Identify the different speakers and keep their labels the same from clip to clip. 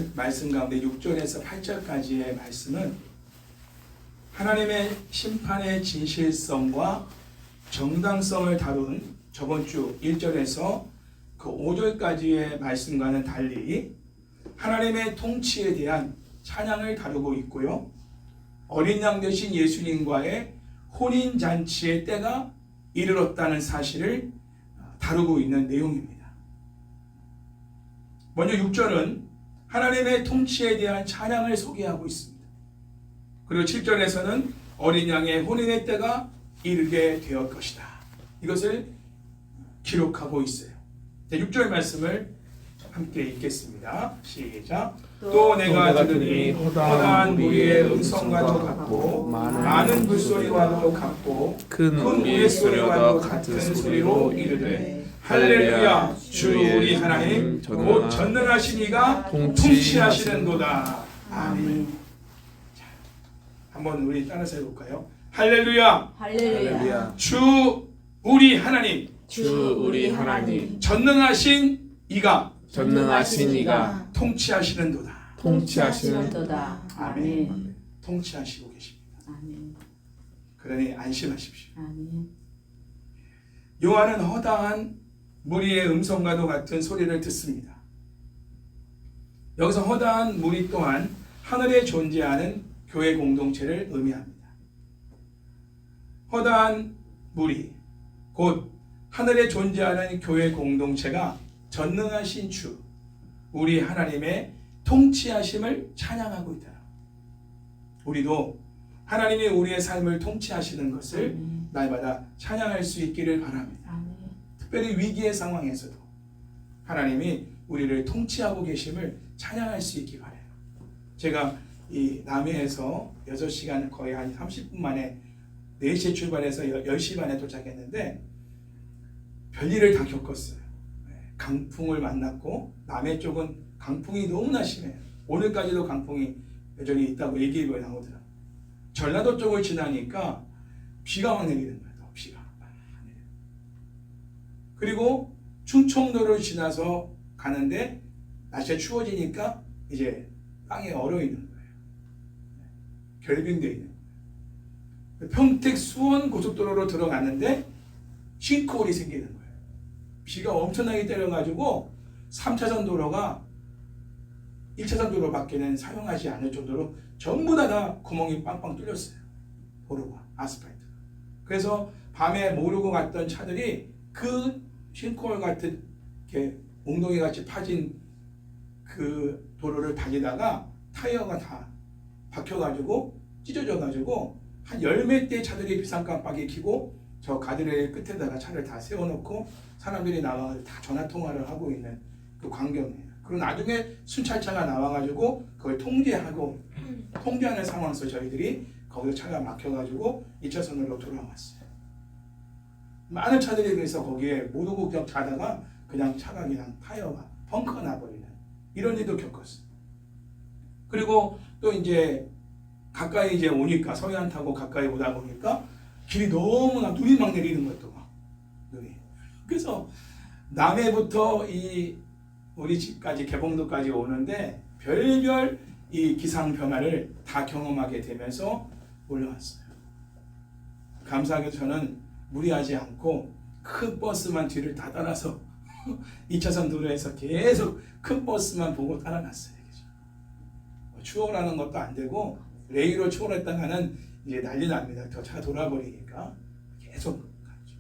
Speaker 1: 오늘 말씀 가운데 6절에서 8절까지의 말씀은 하나님의 심판의 진실성과 정당성을 다룬 저번 주 1절에서 그 5절까지의 말씀과는 달리 하나님의 통치에 대한 찬양을 다루고 있고요. 어린 양 되신 예수님과의 혼인잔치의 때가 이르렀다는 사실을 다루고 있는 내용입니다. 먼저 6절은 하나님의 통치에 대한 찬양을 소개하고 있습니다. 그리고 7절에서는 어린 양의 혼인의 때가 이르게 되었 것이다. 이것을 기록하고 있어요. 6절 말씀을 함께 읽겠습니다. 시작. 또 내가 들으니 허다한 무리의 음성과도 같고 많은 물소리와도 같고 큰 우리의 소리와도 같은 소리로 이르되 할렐루야 주 우리 하나님 곧 전능하신 이가 통치하시는도다. 아멘. 자, 한번 우리 따라서 해볼까요? 할렐루야.
Speaker 2: 할렐루야.
Speaker 1: 주 우리 하나님.
Speaker 2: 주 우리 하나님.
Speaker 1: 전능하신 이가 통치하시는도다.
Speaker 2: 통치하시는도다.
Speaker 1: 아멘. 통치하시고 계십니다.
Speaker 2: 아멘.
Speaker 1: 그러니 안심하십시오.
Speaker 2: 아멘.
Speaker 1: 요한은 허다한 무리의 음성과도 같은 소리를 듣습니다. 여기서 허다한 무리 또한 하늘에 존재하는 교회 공동체를 의미합니다. 허다한 무리, 곧 하늘에 존재하는 교회 공동체가 전능하신 주, 우리 하나님의 통치하심을 찬양하고 있다. 우리도 하나님이 우리의 삶을 통치하시는 것을 날마다 찬양할 수 있기를 바랍니다. 특별히 위기의 상황에서도 하나님이 우리를 통치하고 계심을 찬양할 수 있기 바라요. 제가 이 남해에서 6시간 거의 한 30분 만에 4시에 출발해서 10시 반에 도착했는데 별일을 다 겪었어요. 강풍을 만났고 남해 쪽은 강풍이 너무나 심해요. 오늘까지도 강풍이 여전히 있다고 얘기가 나오더라고요. 전라도 쪽을 지나니까 비가 막 내리는 거예요. 비가 막 내려요. 그리고 충청도를 지나서 가는데 날씨가 추워지니까 이제 땅에 얼어 있는 거예요. 결빙되어 있는 거예요. 평택 수원 고속도로로 들어갔는데 싱크홀이 생기는 거예요. 비가 엄청나게 때려가지고 3차선 도로가 1차선 도로밖에는 사용하지 않을 정도로 전부 다 구멍이 빵빵 뚫렸어요. 도로가, 아스팔트. 그래서 밤에 모르고 갔던 차들이 그 싱크홀 같은 이렇게 웅덩이 같이 파진 그 도로를 달리다가 타이어가 다 박혀가지고 찢어져가지고 한 10몇 대의 차들이 비상깜빡이 켜고 저 가드레일 끝에다가 차를 다 세워놓고 사람들이 나와서 다 전화통화를 하고 있는 그 광경이에요. 그리고 나중에 순찰차가 나와가지고 그걸 통제하는 상황에서 저희들이 거기서 차가 막혀가지고 2차선으로 돌아왔어요. 많은 차들이 그래서 거기에 모르고 그냥 자다가 그냥 차가 그냥 타이어가 펑크가 나버리는 이런 일도 겪었어요. 그리고 또 이제 가까이 이제 오니까 서해안 타고 가까이 오다 보니까 길이 너무나 눈이 막 내리는 것도 막 눈이. 그래서 남해부터 이 우리 집까지 개봉도까지 오는데 별별 이 기상 변화를 다 경험하게 되면서 올라왔어요. 감사하게 저는 무리하지 않고 큰 버스만 뒤를 다 따라서 2차선 도로에서 계속 큰 버스만 보고 따라갔어요. 추월하는 것도 안 되고 레이로 추월했다가는 이제 난리 납니다. 더 차 돌아버리니까 계속 갔죠.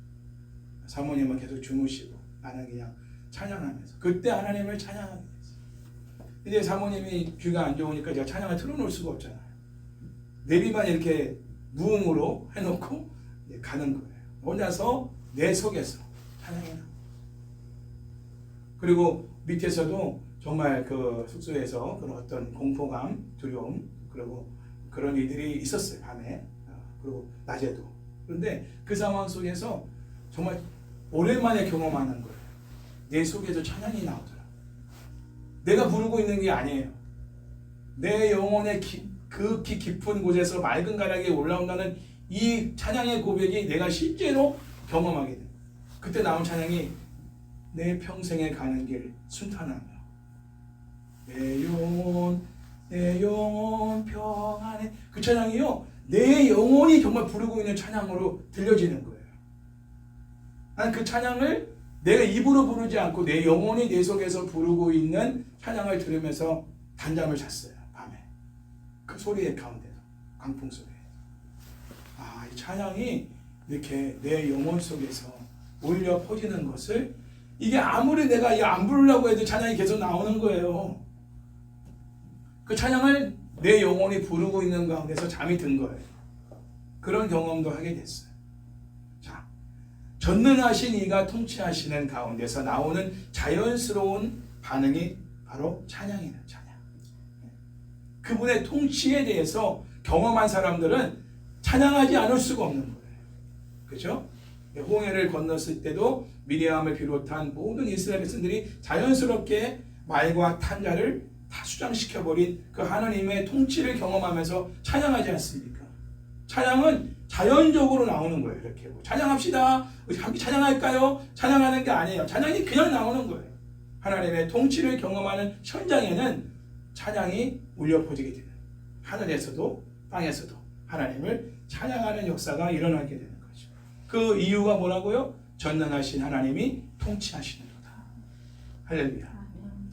Speaker 1: 사모님은 계속 주무시고 나는 그냥 찬양하면서 그때 하나님을 찬양하게 됐어요. 이제 사모님이 귀가 안 좋으니까 제가 찬양을 틀어놓을 수가 없잖아요. 내비만 이렇게 무음으로 해놓고 이제 가는 거예요. 혼자서 내 속에서 찬양해요. 그리고 밑에서도 정말 그 숙소에서 그런 어떤 공포감, 두려움, 그리고 그런 일들이 있었어요. 밤에 그리고 낮에도. 그런데 그 상황 속에서 정말 오랜만에 경험하는 거예요. 내 속에서 찬양이 나오더라. 내가 부르고 있는 게 아니에요. 내 영혼의 극히 깊은 곳에서 맑은 가락이 올라온다는 이 찬양의 고백이 내가 실제로 경험하게 돼요. 그때 나온 찬양이 내 평생에 가는 길 순탄하며 내 영혼 찬양이요 내 영혼이 정말 부르고 있는 찬양으로 들려지는 거예요. 나는 그 찬양을 내가 입으로 부르지 않고 내 영혼이 내 속에서 부르고 있는 찬양을 들으면서 단잠을 잤어요. 밤에 그 소리의 가운데서 광풍 속에 이 찬양이 이렇게 내 영혼 속에서 울려 퍼지는 것을 이게 아무리 내가 안 부르려고 해도 찬양이 계속 나오는 거예요. 그 찬양을 내 영혼이 부르고 있는 가운데서 잠이 든 거예요. 그런 경험도 하게 됐어요. 자, 전능하신 이가 통치하시는 가운데서 나오는 자연스러운 반응이 바로 찬양이에요. 찬양. 그분의 통치에 대해서 경험한 사람들은 찬양하지 않을 수가 없는 거예요. 그렇죠? 홍해를 건넜을 때도 미리암을 비롯한 모든 이스라엘 백성들이 자연스럽게 말과 탄자를 다 수장시켜버린 그 하나님의 통치를 경험하면서 찬양하지 않습니까? 찬양은 자연적으로 나오는 거예요. 이렇게 찬양합시다. 함께 찬양할까요? 찬양하는 게 아니에요. 찬양이 그냥 나오는 거예요. 하나님의 통치를 경험하는 현장에는 찬양이 울려 퍼지게 되는 하늘에서도 땅에서도 하나님을 찬양하는 역사가 일어나게 되는 거죠. 그 이유가 뭐라고요? 전능하신 하나님이 통치하시는도다. 할렐루야.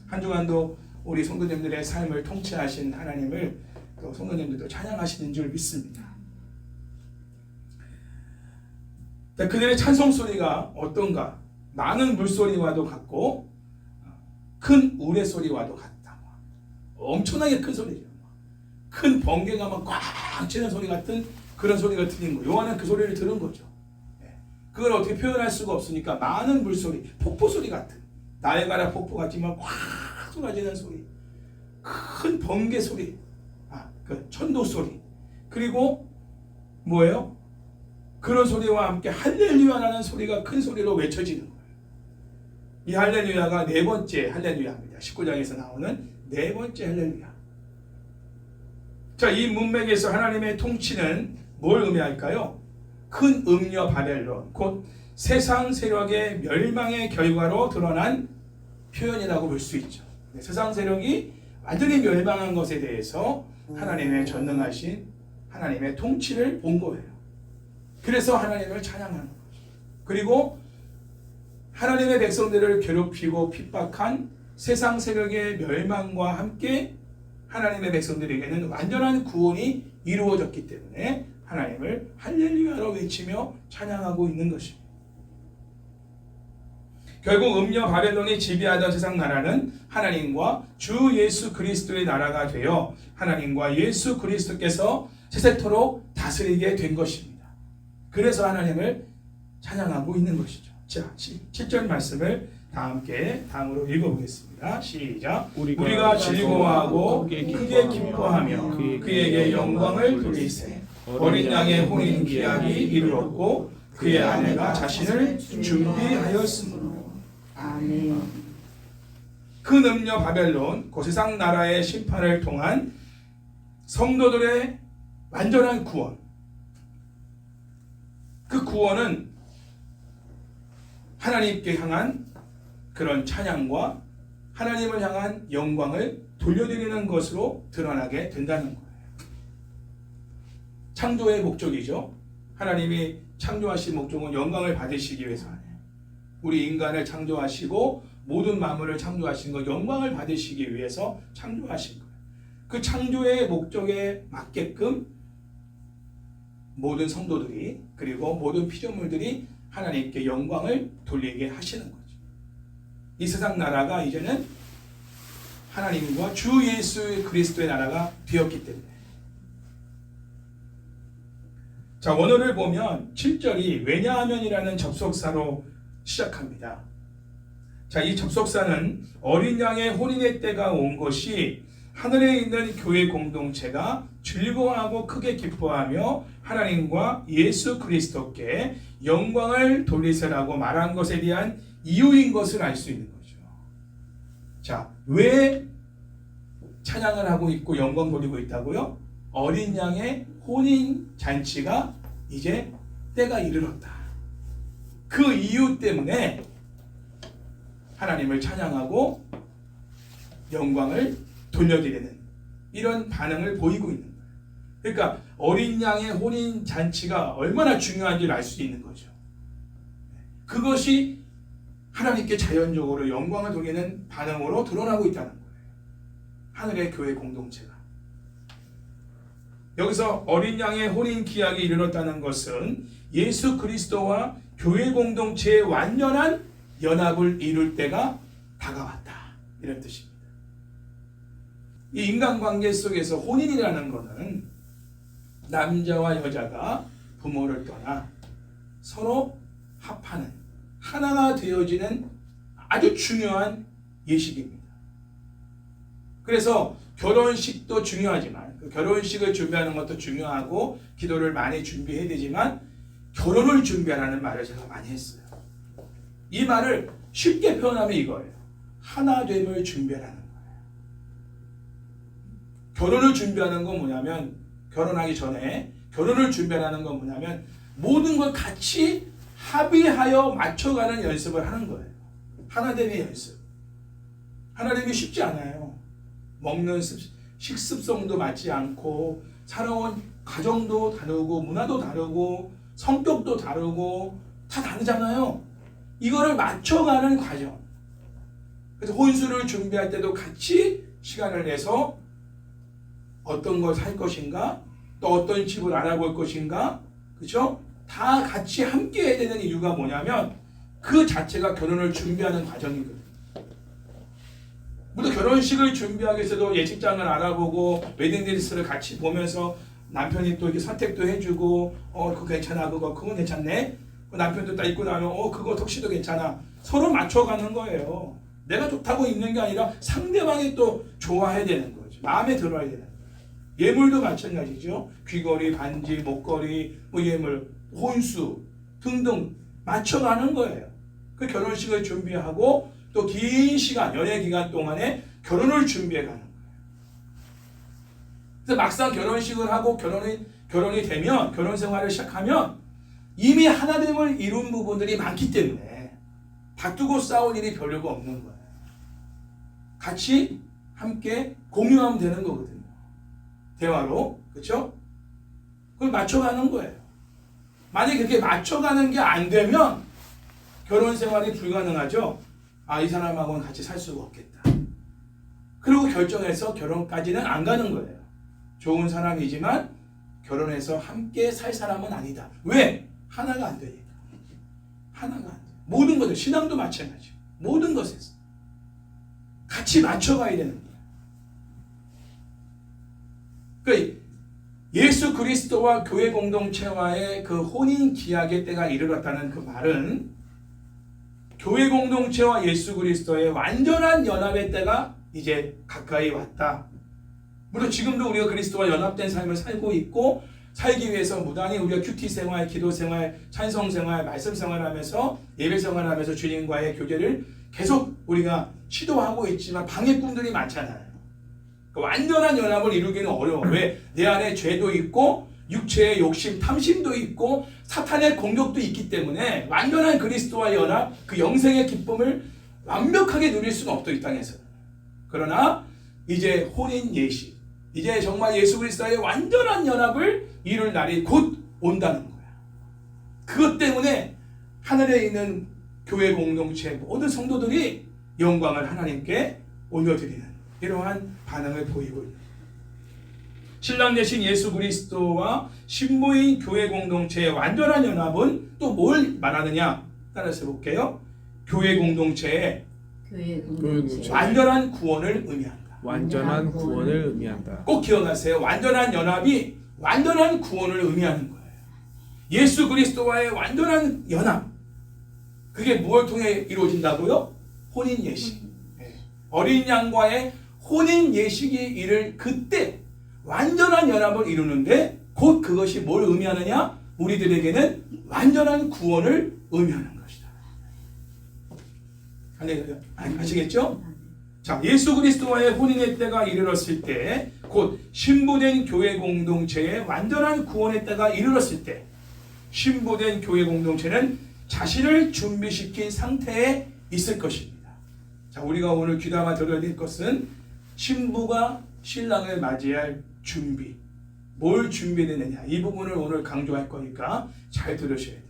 Speaker 1: 한 주간도 우리 성도님들의 삶을 통치하신 하나님을 또 성도님들도 찬양하시는 줄 믿습니다. 그들의 찬송 소리가 어떤가? 많은 물소리와도 같고 큰 우레소리와도 같다. 엄청나게 큰 소리죠. 큰 번개가 막 꽉 치는 소리 같은 그런 소리가 들린 거예요. 요한은 그 소리를 들은 거죠. 그걸 어떻게 표현할 수가 없으니까 많은 물소리, 폭포 소리 같은 나이아가라 폭포 같지만 꽉 쏟아지는 소리, 큰 번개 소리, 그 천도 소리, 그리고 뭐예요? 그런 소리와 함께 할렐루야라는 소리가 큰 소리로 외쳐지는 거예요. 이 할렐루야가 네 번째 할렐루야입니다. 19장에서 나오는 네 번째 할렐루야. 자, 이 문맥에서 하나님의 통치는 뭘 의미할까요? 큰 음녀 바벨론, 곧 세상 세력의 멸망의 결과로 드러난 표현이라고 볼 수 있죠. 세상 세력이 완전히 멸망한 것에 대해서 하나님의 전능하신 하나님의 통치를 본 거예요. 그래서 하나님을 찬양하는 거죠. 그리고 하나님의 백성들을 괴롭히고 핍박한 세상 세력의 멸망과 함께 하나님의 백성들에게는 완전한 구원이 이루어졌기 때문에 하나님을 할렐루야로 외치며 찬양하고 있는 것입니다. 결국 음녀 바벨론이 지배하던 세상 나라는 하나님과 주 예수 그리스도의 나라가 되어 하나님과 예수 그리스도께서 세세토록 다스리게 된 것입니다. 그래서 하나님을 찬양하고 있는 것이죠. 자, 7절 말씀을 다음으로 읽어보겠습니다. 시작. 우리가 즐거워하고 크게 기뻐하며 그에게 영광을 돌리세. 어린 양의 혼인 기약이 이르렀고 그의 아내가 자신을 준비하였으므로.
Speaker 3: 아멘.
Speaker 1: 큰 음녀 바벨론, 그 세상 나라의 심판을 통한 성도들의 완전한 구원. 그 구원은 하나님께 향한 그런 찬양과 하나님을 향한 영광을 돌려드리는 것으로 드러나게 된다는 거예요. 창조의 목적이죠. 하나님이 창조하신 목적은 영광을 받으시기 위해서 아니에요. 우리 인간을 창조하시고 모든 만물을 창조하신 것, 영광을 받으시기 위해서 창조하신 거예요. 그 창조의 목적에 맞게끔 모든 성도들이 그리고 모든 피조물들이 하나님께 영광을 돌리게 하시는 거죠. 이 세상 나라가 이제는 하나님과 주 예수 그리스도의 나라가 되었기 때문에. 자, 원어를 보면 7절이 왜냐하면이라는 접속사로 시작합니다. 자, 이 접속사는 어린 양의 혼인의 때가 온 것이 하늘에 있는 교회 공동체가 즐거워하고 크게 기뻐하며 하나님과 예수 그리스도께 영광을 돌리세라고 말한 것에 대한 이유인 것을 알 수 있는 거죠. 자, 왜 찬양을 하고 있고 영광 돌리고 있다고요? 어린 양의 혼인 잔치가 이제 때가 이르렀다. 그 이유 때문에 하나님을 찬양하고 영광을 돌려드리는 이런 반응을 보이고 있는 거예요. 그러니까 어린 양의 혼인 잔치가 얼마나 중요한지를 알 수 있는 거죠. 그것이 하나님께 자연적으로 영광을 돌리는 반응으로 드러나고 있다는 거예요. 하늘의 교회 공동체가. 여기서 어린 양의 혼인 기약이 이르렀다는 것은 예수 그리스도와 교회 공동체의 완전한 연합을 이룰 때가 다가왔다, 이런 뜻입니다. 이 인간관계 속에서 혼인이라는 것은 남자와 여자가 부모를 떠나 서로 합하는, 하나가 되어지는 아주 중요한 예식입니다. 그래서 결혼식도 중요하지만, 그 결혼식을 준비하는 것도 중요하고 기도를 많이 준비해야 되지만, 결혼을 준비하라는 말을 제가 많이 했어요. 이 말을 쉽게 표현하면 이거예요. 하나됨을 준비하라는 거예요. 결혼을 준비하는 건 뭐냐면, 결혼하기 전에 결혼을 준비하라는 건 뭐냐면, 모든 걸 같이 합의하여 맞춰가는 연습을 하는 거예요. 하나됨의 연습. 하나됨이 쉽지 않아요. 먹는 식습성도 맞지 않고, 살아온 가정도 다르고, 문화도 다르고, 성격도 다르고, 다 다르잖아요. 이거를 맞춰가는 과정. 그래서 혼수를 준비할 때도 같이 시간을 내서 어떤 걸 살 것인가, 또 어떤 집을 알아볼 것인가, 그렇죠? 다 같이 함께 해야 되는 이유가 뭐냐면, 그 자체가 결혼을 준비하는 과정이거든요. 물론 결혼식을 준비하기 위해서도 예식장을 알아보고 웨딩드레스를 같이 보면서 남편이 또 이렇게 선택도 해주고, 그거 괜찮아, 그건 괜찮네. 남편도 딱 입고 나면 그거 턱시도 괜찮아. 서로 맞춰가는 거예요. 내가 좋다고 입는 게 아니라 상대방이 또 좋아해야 되는 거죠. 마음에 들어야 되는 거예요. 예물도 마찬가지죠. 귀걸이, 반지, 목걸이, 예물, 혼수 등등 맞춰가는 거예요. 그 결혼식을 준비하고 또 긴 시간, 연애 기간 동안에 결혼을 준비해가는 거예요. 그래서 막상 결혼식을 하고 결혼이 되면, 결혼 생활을 시작하면 이미 하나됨을 이룬 부분들이 많기 때문에 다투고 싸울 일이 별로가 없는 거예요. 같이 함께 공유하면 되는 거거든요. 대화로. 그렇죠? 그걸 맞춰가는 거예요. 만약에 그렇게 맞춰가는 게 안 되면 결혼 생활이 불가능하죠. 이 사람하고는 같이 살 수가 없겠다. 그리고 결정해서 결혼까지는 안 가는 거예요. 좋은 사람이지만 결혼해서 함께 살 사람은 아니다. 왜? 하나가 안 되니까. 하나가 안 돼. 모든 것들, 신앙도 마찬가지고, 모든 것에서 같이 맞춰가야 되는 거예요. 그러니까 예수 그리스도와 교회 공동체와의 그 혼인 기약의 때가 이르렀다는 그 말은 교회 공동체와 예수 그리스도의 완전한 연합의 때가 이제 가까이 왔다. 물론 지금도 우리가 그리스도와 연합된 삶을 살고 있고, 살기 위해서 무단히 우리가 큐티 생활, 기도 생활, 찬송 생활, 말씀 생활하면서 예배 생활하면서 주님과의 교제를 계속 우리가 시도하고 있지만 방해꾼들이 많잖아요. 완전한 연합을 이루기는 어려워. 왜? 내 안에 죄도 있고 육체의 욕심, 탐심도 있고 사탄의 공격도 있기 때문에 완전한 그리스도와 연합, 그 영생의 기쁨을 완벽하게 누릴 수는 없다, 이 땅에서. 그러나 이제 혼인 예식, 이제 정말 예수 그리스도의 완전한 연합을 이룰 날이 곧 온다는 거야. 그것 때문에 하늘에 있는 교회 공동체 모든 성도들이 영광을 하나님께 올려드리는 이러한 반응을 보이고 있는, 신랑 되신 예수 그리스도와 신부인 교회 공동체의 완전한 연합은 또 뭘 말하느냐? 따라서 볼게요. 교회 공동체의 완전한 구원을 의미한다.
Speaker 2: 완전한 구원을 의미한다.
Speaker 1: 꼭 기억하세요. 완전한 연합이 완전한 구원을 의미하는 거예요. 예수 그리스도와의 완전한 연합, 그게 무엇을 통해 이루어진다고요? 혼인 예식. 어린 양과의 혼인 예식이 이를 그때 완전한 연합을 이루는데, 곧 그것이 뭘 의미하느냐? 우리들에게는 완전한 구원을 의미하는 것이다. 아시겠죠? 자, 예수 그리스도와의 혼인의 때가 이르렀을 때, 곧 신부된 교회 공동체의 완전한 구원의 때가 이르렀을 때, 신부된 교회 공동체는 자신을 준비시킨 상태에 있을 것입니다. 자, 우리가 오늘 귀담아 들어야 될 것은 신부가 신랑을 맞이할 준비, 뭘 준비되느냐, 이 부분을 오늘 강조할 거니까 잘 들으셔야 돼요.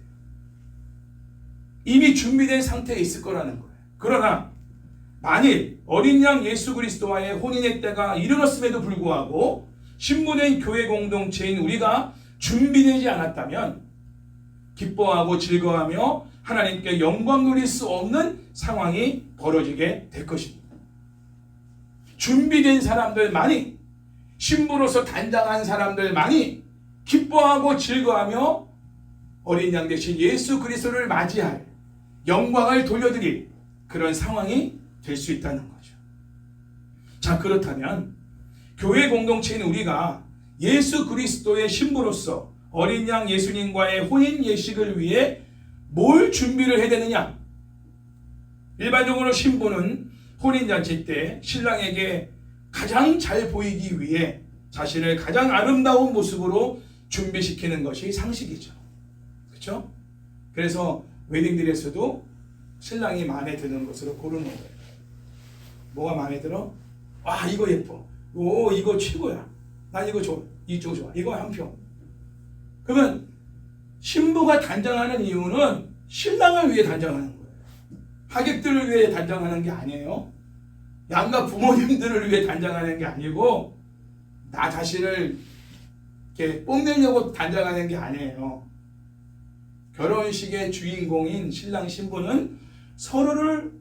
Speaker 1: 이미 준비된 상태에 있을 거라는 거예요. 그러나 만일 어린 양 예수 그리스도와의 혼인의 때가 이르렀음에도 불구하고 신부된 교회 공동체인 우리가 준비되지 않았다면 기뻐하고 즐거워하며 하나님께 영광 돌릴 수 없는 상황이 벌어지게 될 것입니다. 준비된 사람들만이, 신부로서 단장한 사람들만이 기뻐하고 즐거워하며 어린 양 대신 예수 그리스도를 맞이할, 영광을 돌려드릴 그런 상황이 될 수 있다는 거죠. 자, 그렇다면 교회 공동체인 우리가 예수 그리스도의 신부로서 어린 양 예수님과의 혼인 예식을 위해 뭘 준비를 해야 되느냐? 일반적으로 신부는 혼인잔치 때 신랑에게 가장 잘 보이기 위해 자신을 가장 아름다운 모습으로 준비시키는 것이 상식이죠. 그렇죠? 그래서 웨딩드레스도 신랑이 마음에 드는 것으로 고르는 거예요. 뭐가 마음에 들어? 와, 이거 예뻐. 오, 이거 최고야. 난 이거 좋아. 이쪽 좋아. 이거 한 표. 그러면 신부가 단장하는 이유는 신랑을 위해 단장하는 거예요. 하객들을 위해 단장하는 게 아니에요. 양가 부모님들을 위해 단장하는 게 아니고 나 자신을 이렇게 뽐내려고 단장하는 게 아니에요. 결혼식의 주인공인 신랑 신부는 서로를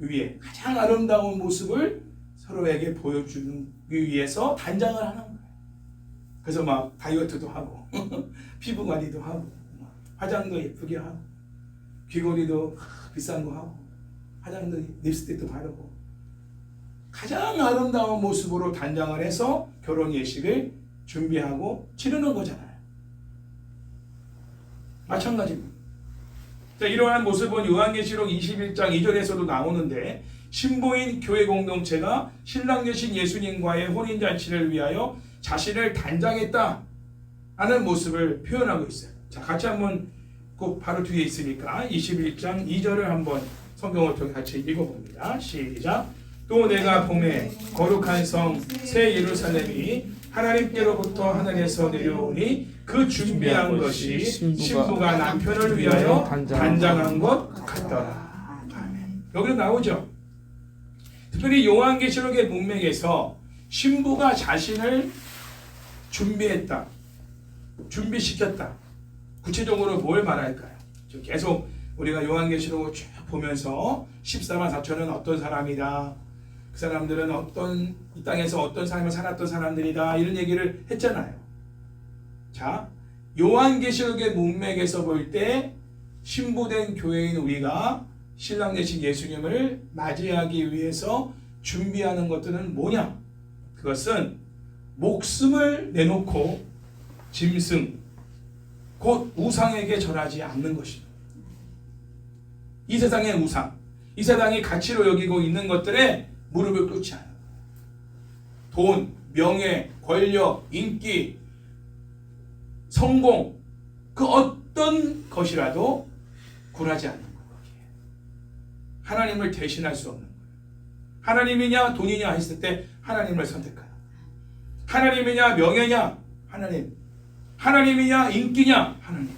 Speaker 1: 위해 가장 아름다운 모습을 서로에게 보여주기 위해서 단장을 하는 거예요. 그래서 막 다이어트도 하고 피부 관리도 하고 화장도 예쁘게 하고 귀걸이도 비싼 거 하고 화장도 립스틱도 바르고 가장 아름다운 모습으로 단장을 해서 결혼 예식을 준비하고 치르는 거잖아요. 마찬가지입니다. 자, 이러한 모습은 요한계시록 21장 2절에서도 나오는데 신부인 교회 공동체가 신랑 되신 예수님과의 혼인잔치를 위하여 자신을 단장했다 하는 모습을 표현하고 있어요. 자, 같이 한번 꼭 바로 뒤에 있으니까 21장 2절을 한번 성경을 통해 같이 읽어봅니다. 시작. 또 내가 봄에 거룩한 성 새 예루살렘이 하나님께로부터 하늘에서 내려오니 그 준비한 것이 신부가 남편을 위하여 단장한 것 같더라. 여기로 나오죠. 특별히 요한계시록의 문맥에서 신부가 자신을 준비했다, 준비시켰다. 구체적으로 뭘 말할까요? 계속 우리가 요한계시록을 쭉 보면서 14만 4천은 어떤 사람이다, 그 사람들은 이 땅에서 어떤 삶을 살았던 사람들이다, 이런 얘기를 했잖아요. 자, 요한계시록의 문맥에서 볼 때 신부된 교회인 우리가 신랑 되신 예수님을 맞이하기 위해서 준비하는 것들은 뭐냐? 그것은 목숨을 내놓고 짐승, 곧 우상에게 절하지 않는 것입니다. 이 세상의 우상, 이 세상이 가치로 여기고 있는 것들에 무릎을 꿇지 않아요. 돈, 명예, 권력, 인기, 성공, 그 어떤 것이라도 굴하지 않는 거예요. 하나님을 대신할 수 없는 거예요. 하나님이냐 돈이냐 했을 때 하나님을 선택하라. 하나님이냐 명예냐? 하나님. 하나님이냐 인기냐? 하나님.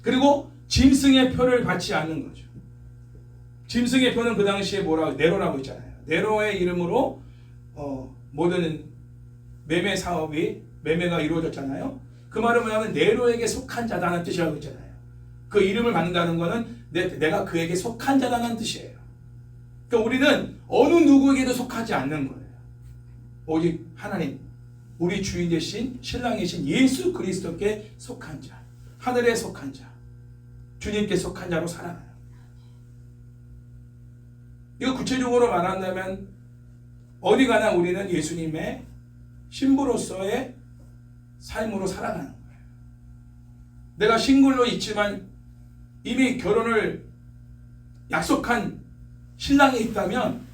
Speaker 1: 그리고 짐승의 표를 받지 않는 거죠. 짐승의 표는 그 당시에 네로라고 있잖아요. 네로의 이름으로 모든 매매 사업이 매매가 이루어졌잖아요. 그 말은 뭐냐면 네로에게 속한 자다는 뜻이라고 있잖아요. 그 이름을 받는다는 것은 내가 그에게 속한 자다는 뜻이에요. 그러니까 우리는 어느 누구에게도 속하지 않는 거예요. 오직 하나님, 우리 주인 되신 신랑이신 예수 그리스도께 속한 자, 하늘에 속한 자, 주님께 속한 자로 살아가요. 이거 구체적으로 말한다면 어디 가나 우리는 예수님의 신부로서의 삶으로 살아가는 거예요. 내가 싱글로 있지만 이미 결혼을 약속한 신랑이 있다면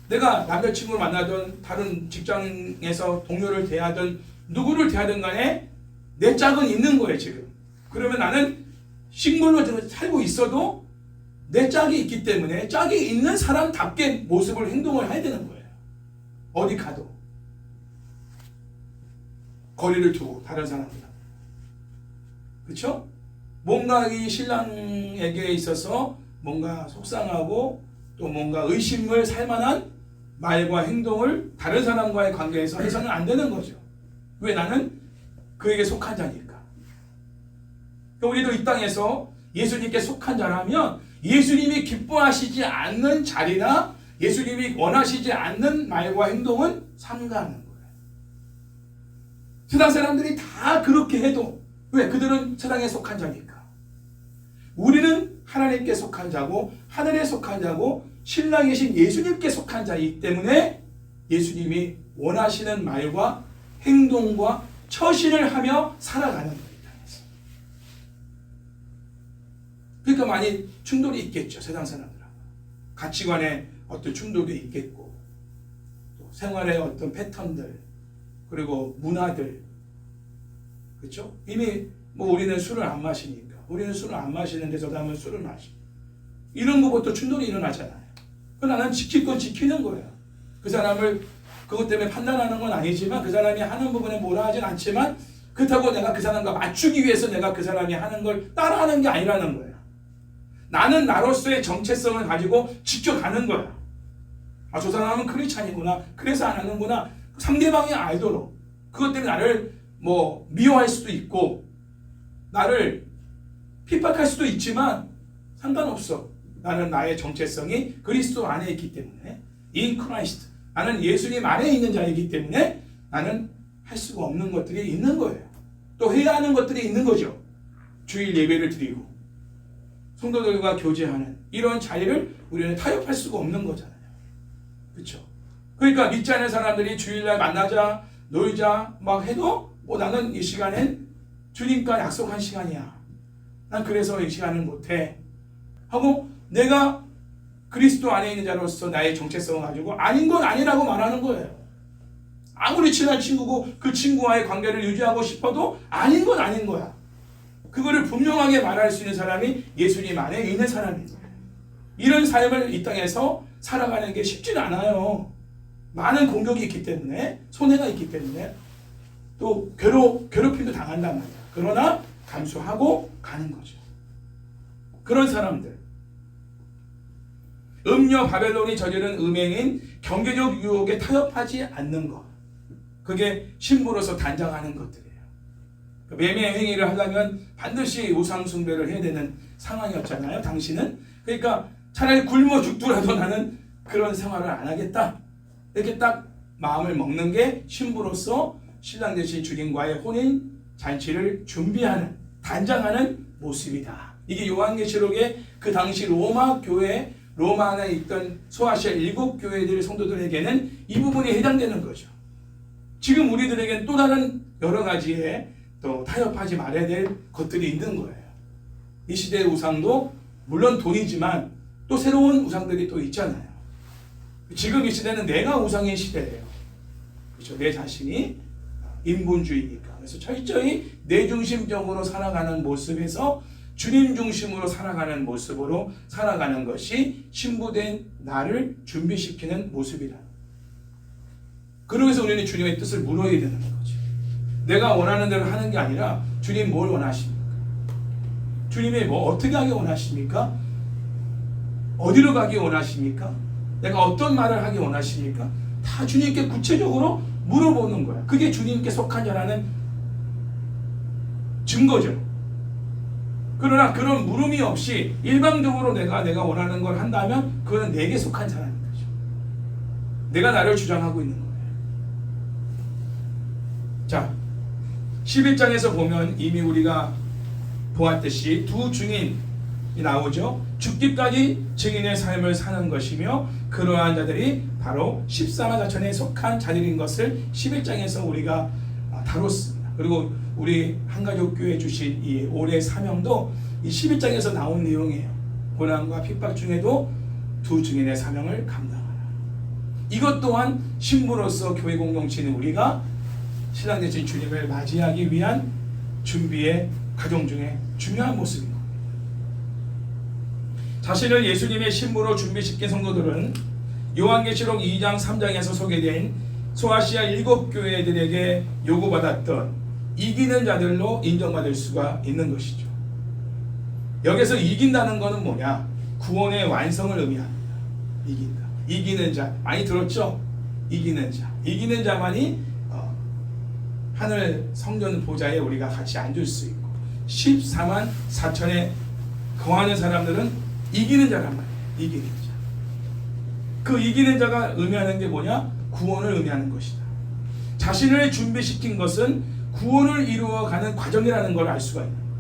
Speaker 1: 내가 남자친구를 만나든 다른 직장에서 동료를 대하든 누구를 대하든 간에 내 짝은 있는 거예요 지금. 그러면 나는 싱글로 살고 있어도 내 짝이 있기 때문에 짝이 있는 사람답게 모습을 행동을 해야 되는 거예요. 어디 가도. 거리를 두고 다른 사람보다. 그렇죠? 뭔가 이 신랑에게 있어서 뭔가 속상하고 또 뭔가 의심을 살 만한 말과 행동을 다른 사람과의 관계에서 해서는 안 되는 거죠. 왜? 나는 그에게 속한 자니까. 우리도 이 땅에서 예수님께 속한 자라면 예수님이 기뻐하시지 않는 자리나 예수님이 원하시지 않는 말과 행동은 삼가하는 거예요. 세상 사람들이 다 그렇게 해도 왜? 그들은 세상에 속한 자니까. 우리는 하나님께 속한 자고 하늘에 속한 자고 신랑이신 예수님께 속한 자이기 때문에 예수님이 원하시는 말과 행동과 처신을 하며 살아가는 거예요. 그러니까 많이 충돌이 있겠죠. 세상 사람들하고. 가치관에 어떤 충돌도 있겠고 또 생활의 어떤 패턴들 그리고 문화들 그렇죠? 이미 뭐 우리는 술을 안 마시니까 우리는 술을 안 마시는데 저 사람은 술을 마시고 이런 것부터 충돌이 일어나잖아요. 나는 지킬 건 지키는 거예요. 그 사람을 그것 때문에 판단하는 건 아니지만 그 사람이 하는 부분에 뭐라 하진 않지만 그렇다고 내가 그 사람과 맞추기 위해서 내가 그 사람이 하는 걸 따라하는 게 아니라는 거예요. 나는 나로서의 정체성을 가지고 지켜가는 거야. 아, 저 사람은 크리스찬이구나. 그래서 안 하는구나. 상대방이 알도록. 그것 때문에 나를 뭐 미워할 수도 있고 나를 핍박할 수도 있지만 상관없어. 나는 나의 정체성이 그리스도 안에 있기 때문에 in Christ. 나는 예수님 안에 있는 자이기 때문에 나는 할 수가 없는 것들이 있는 거예요. 또 해야 하는 것들이 있는 거죠. 주일 예배를 드리고 성도들과 교제하는 이런 자리를 우리는 타협할 수가 없는 거잖아요. 그렇죠? 그러니까 믿지 않는 사람들이 주일날 만나자 놀자 막 해도 뭐 나는 이 시간엔 주님과 약속한 시간이야. 난 그래서 이 시간을 못해 하고 내가 그리스도 안에 있는 자로서 나의 정체성을 가지고 아닌 건 아니라고 말하는 거예요. 아무리 친한 친구고 그 친구와의 관계를 유지하고 싶어도 아닌 건 아닌 거야. 그거를 분명하게 말할 수 있는 사람이 예수님 안에 있는 사람입니다. 이런 삶을 이 땅에서 살아가는 게 쉽지는 않아요. 많은 공격이 있기 때문에 손해가 있기 때문에 또 괴롭힘도 당한단 말이야. 그러나 감수하고 가는 거죠. 그런 사람들 음녀 바벨론이 저지른 음행인 경제적 유혹에 타협하지 않는 것 그게 신부로서 단장하는 것들이에요. 매매 행위를 하려면 반드시 우상 숭배를 해야 되는 상황이었잖아요. 당신은 그러니까 차라리 굶어 죽더라도 나는 그런 생활을 안 하겠다. 이렇게 딱 마음을 먹는 게 신부로서 신랑 되신 주님과의 혼인 잔치를 준비하는 단장하는 모습이다. 이게 요한계시록의 그 당시 로마 교회 로마 안에 있던 소아시아 7교회들 성도들에게는 이 부분이 해당되는 거죠. 지금 우리들에게는 또 다른 여러 가지의 또 타협하지 말아야 될 것들이 있는 거예요. 이 시대의 우상도 물론 돈이지만 또 새로운 우상들이 또 있잖아요. 지금 이 시대는 내가 우상의 시대예요. 그렇죠? 내 자신이 인본주의니까. 그래서 철저히 내 중심적으로 살아가는 모습에서 주님 중심으로 살아가는 모습으로 살아가는 것이 신부된 나를 준비시키는 모습이다. 그러면서 우리는 주님의 뜻을 물어야 되는 거죠. 내가 원하는 대로 하는 게 아니라 주님 뭘 원하십니까? 주님이 뭐 어떻게 하기 원하십니까? 어디로 가기 원하십니까? 내가 어떤 말을 하기 원하십니까? 다 주님께 구체적으로 물어보는 거야. 그게 주님께 속한 자라는 증거죠. 그러나 그런 물음이 없이 일방적으로 내가 원하는 걸 한다면 그거는 내게 속한 자라는 거죠. 내가 나를 주장하고 있는 거예요. 자, 11장에서 보면 이미 우리가 보았듯이 두 증인이 나오죠. 죽기까지 증인의 삶을 사는 것이며 그러한 자들이 바로 14만사천에 속한 자들인 것을 11장에서 우리가 다뤘습니다. 그리고 우리 한가족 교회 주신 이 올해 사명도 이 11장에서 나온 내용이에요. 고난과 핍박 중에도 두 증인의 사명을 감당하라. 이것 또한 신부로서 교회 공동체는 우리가 신랑 되신 주님을 맞이하기 위한 준비의 과정 중에 중요한 모습인 겁니다. 자신을 예수님의 신부로 준비시킨 성도들은 요한계시록 2장 3장에서 소개된 소아시아 7교회들에게 요구받았던 이기는 자들로 인정받을 수가 있는 것이죠. 여기서 이긴다는 것은 뭐냐? 구원의 완성을 의미합니다. 이긴다. 이기는 자. 많이 들었죠? 이기는 자. 이기는 자만이 하늘 성전 보좌에 우리가 같이 앉을 수 있고 14만 4천에 거하는 사람들은 이기는 자란 말이에요. 이기는 자. 그 이기는 자가 의미하는 게 뭐냐? 구원을 의미하는 것이다. 자신을 준비시킨 것은 구원을 이루어가는 과정이라는 걸 알 수가 있는 거예요.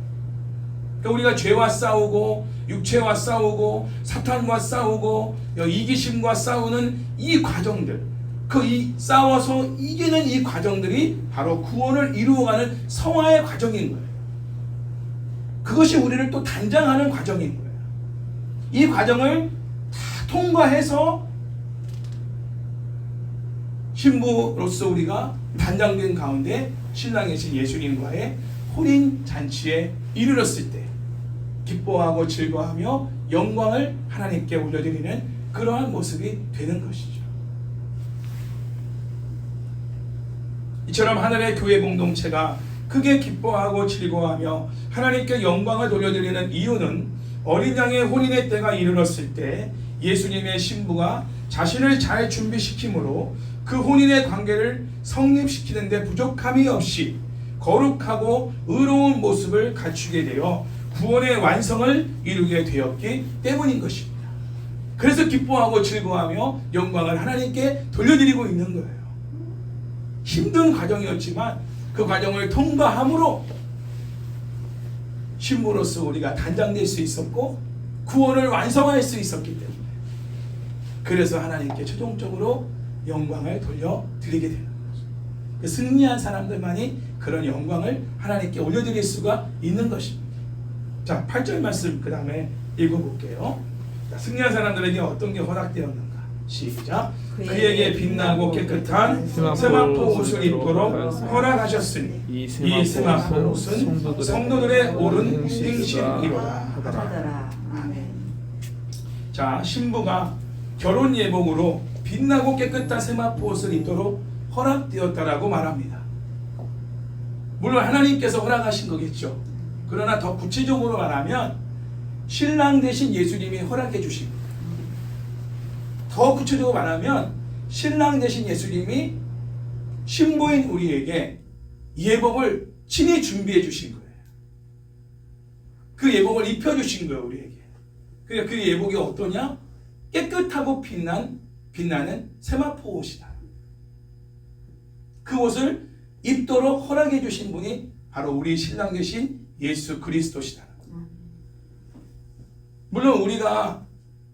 Speaker 1: 그러니까 우리가 죄와 싸우고 육체와 싸우고 사탄과 싸우고 이기심과 싸우는 이 과정들, 싸워서 이기는 이 과정들이 바로 구원을 이루어가는 성화의 과정인 거예요. 그것이 우리를 또 단장하는 과정인 거예요. 이 과정을 다 통과해서 신부로서 우리가 단장된 가운데 신랑이신 예수님과의 혼인 잔치에 이르렀을 때 기뻐하고 즐거워하며 영광을 하나님께 올려드리는 그러한 모습이 되는 것이죠. 이처럼 하늘의 교회 공동체가 크게 기뻐하고 즐거워하며 하나님께 영광을 돌려드리는 이유는 어린 양의 혼인의 때가 이르렀을 때 예수님의 신부가 자신을 잘 준비시킴으로 그 혼인의 관계를 성립시키는 데 부족함이 없이 거룩하고 의로운 모습을 갖추게 되어 구원의 완성을 이루게 되었기 때문인 것입니다. 그래서 기뻐하고 즐거워하며 영광을 하나님께 돌려드리고 있는 거예요. 힘든 과정이었지만 그 과정을 통과함으로 신부로서 우리가 단장될 수 있었고 구원을 완성할 수 있었기 때문에 그래서 하나님께 최종적으로 영광을 돌려드리게 되는 거죠. 승리한 사람들만이 그런 영광을 하나님께 올려드릴 수가 있는 것입니다. 자, 8절 말씀 그 다음에 읽어볼게요. 자, 승리한 사람들에게 어떤 게 허락되었는가? 시작. 그에게 빛나고 깨끗한 세마포 옷을 입도록 허락하셨으니 이 세마포 옷은 성도들의 옳은 행실이로다. 자, 신부가 결혼 예복으로 빛나고 깨끗한 세마포 옷을 입도록 허락되었다라고 말합니다. 물론 하나님께서 허락하신 거겠죠. 그러나 더 구체적으로 말하면 신랑 대신 예수님이 허락해 주신 거예요. 더 구체적으로 말하면 신랑 대신 예수님이 신부인 우리에게 예복을 친히 준비해 주신 거예요. 그 예복을 입혀 주신 거예요, 우리에게. 그러니까 그 예복이 어떠냐? 깨끗하고 빛나는 세마포 옷이다. 그 옷을 입도록 허락해 주신 분이 바로 우리 신랑 되신 예수 그리스도시다. 물론 우리가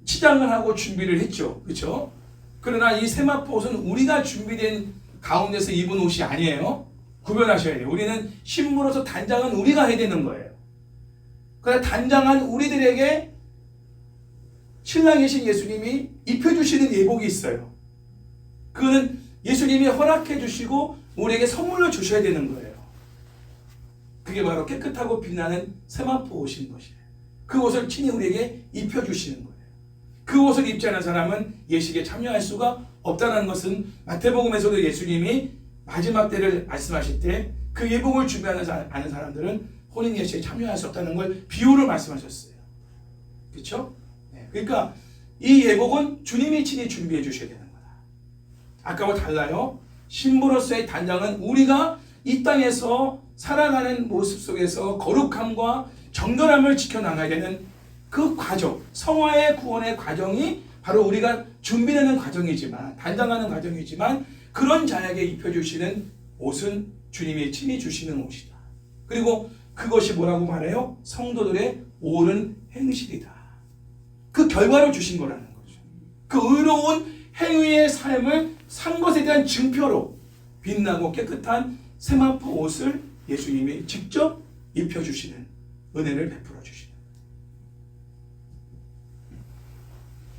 Speaker 1: 치장을 하고 준비를 했죠. 그렇죠? 그러나 이 세마포 옷은 우리가 준비된 가운데서 입은 옷이 아니에요. 구별하셔야 돼요. 우리는 신부로서 단장은 우리가 해야 되는 거예요. 그러나 단장한 우리들에게 신랑이신 예수님이 입혀주시는 예복이 있어요. 그거는 예수님이 허락해 주시고 우리에게 선물로 주셔야 되는 거예요. 그게 바로 깨끗하고 빛나는 세마포 옷인 것이에요. 그 옷을 친히 우리에게 입혀주시는 거예요. 그 옷을 입지 않은 사람은 예식에 참여할 수가 없다는 것은 마태복음에서도 예수님이 마지막 때를 말씀하실 때 그 예복을 준비하지 않은 사람들은 혼인 예식에 참여할 수 없다는 걸 비유로 말씀하셨어요. 그렇죠? 그러니까 이 예복은 주님이 친히 준비해 주셔야 되는 거다. 아까와 달라요. 신부로서의 단장은 우리가 이 땅에서 살아가는 모습 속에서 거룩함과 정결함을 지켜나가야 되는 그 과정, 성화의 구원의 과정이 바로 우리가 준비되는 과정이지만, 단장하는 과정이지만 그런 자에게 입혀주시는 옷은 주님이 친히 주시는 옷이다. 그리고 그것이 뭐라고 말해요? 성도들의 옳은 행실이다. 그 결과로 주신 거라는 거죠. 그 의로운 행위의 삶을 산 것에 대한 증표로 빛나고 깨끗한 세마포 옷을 예수님이 직접 입혀주시는 은혜를 베풀어 주시는.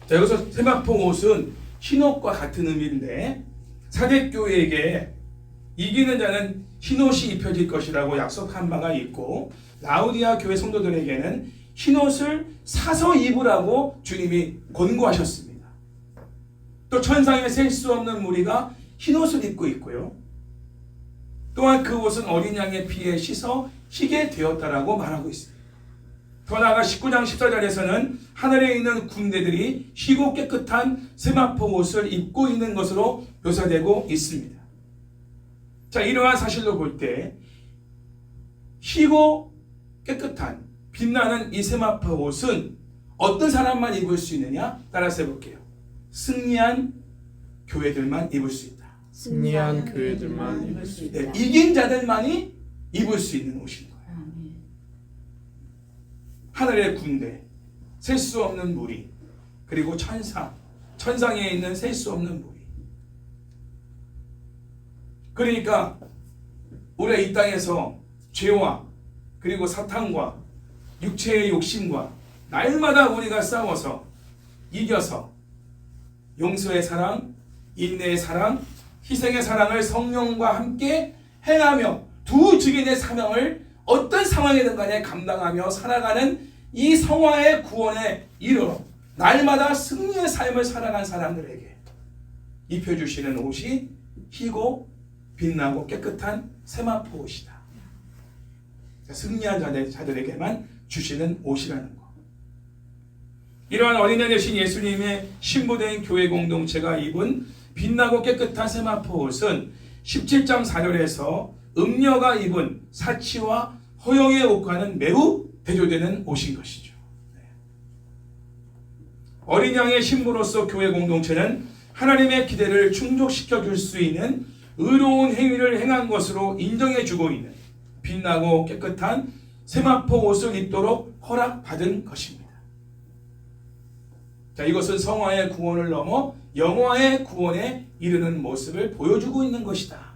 Speaker 1: 자, 여기서 세마포 옷은 흰옷과 같은 의미인데 사대교회에게 이기는 자는 흰옷이 입혀질 것이라고 약속한 바가 있고 라우디아 교회 성도들에게는 흰옷을 사서 입으라고 주님이 권고하셨습니다. 또 천상에 셀 수 없는 무리가 흰옷을 입고 있고요. 또한 그 옷은 어린 양의 피에 씻어 희게 되었다라고 말하고 있습니다. 더 나아가 19장 14절에서는 하늘에 있는 군대들이 희고 깨끗한 세마포 옷을 입고 있는 것으로 묘사되고 있습니다. 자, 이러한 사실로 볼 때 희고 깨끗한 빛나는 이 세마포 옷은 어떤 사람만 입을 수 있느냐? 따라서 해볼게요. 승리한 교회들만 입을 수 있다.
Speaker 2: 승리한 교회들만 입을 수 있다.
Speaker 1: 네, 이긴 자들만이 입을 수 있는 옷인 거예요. 하늘의 군대, 셀 수 없는 무리, 그리고 천상에 있는 셀 수 없는 무리. 그러니까 우리가 이 땅에서 죄와 그리고 사탄과 육체의 욕심과 날마다 우리가 싸워서 이겨서 용서의 사랑, 인내의 사랑, 희생의 사랑을 성령과 함께 행하며 두 증인의 사명을 어떤 상황이든 간에 감당하며 살아가는 이 성화의 구원에 이르러 날마다 승리의 삶을 살아간 사람들에게 입혀주시는 옷이 희고 빛나고 깨끗한 세마포 옷이다. 승리한 자들에게만 주시는 옷이라는 것. 이러한 어린양 되신 예수님의 신부된 교회 공동체가 입은 빛나고 깨끗한 세마포 옷은 17장 4절에서 음녀가 입은 사치와 허영의 옷과는 매우 대조되는 옷인 것이죠. 어린 양의 신부로서 교회 공동체는 하나님의 기대를 충족시켜 줄 수 있는 의로운 행위를 행한 것으로 인정해 주고 있는 빛나고 깨끗한 세마포 옷을 입도록 허락받은 것입니다. 자, 이것은 성화의 구원을 넘어 영화의 구원에 이르는 모습을 보여주고 있는 것이다.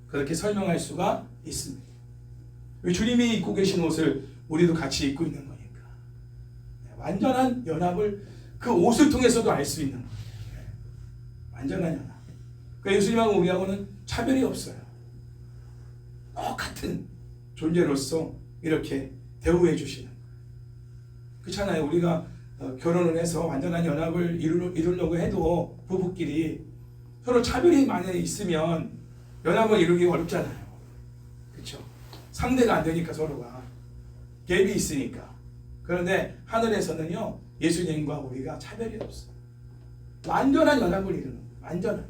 Speaker 1: 그렇게 설명할 수가 있습니다. 주님이 입고 계신 옷을 우리도 같이 입고 있는 거니까 완전한 연합을 그 옷을 통해서도 알 수 있는 거예요. 완전한 연합. 그러니까 예수님하고 우리하고는 차별이 없어요. 똑같은 존재로서 이렇게 대우해 주시는 거예요. 그렇잖아요. 우리가 결혼을 해서 완전한 연합을 이루려고 해도 부부끼리 서로 차별이 많이 있으면 연합을 이루기 어렵잖아요. 그렇죠? 상대가 안 되니까 서로가 갭이 있으니까. 그런데 하늘에서는요 예수님과 우리가 차별이 없어요. 완전한 연합을 이루는 거예요. 완전한.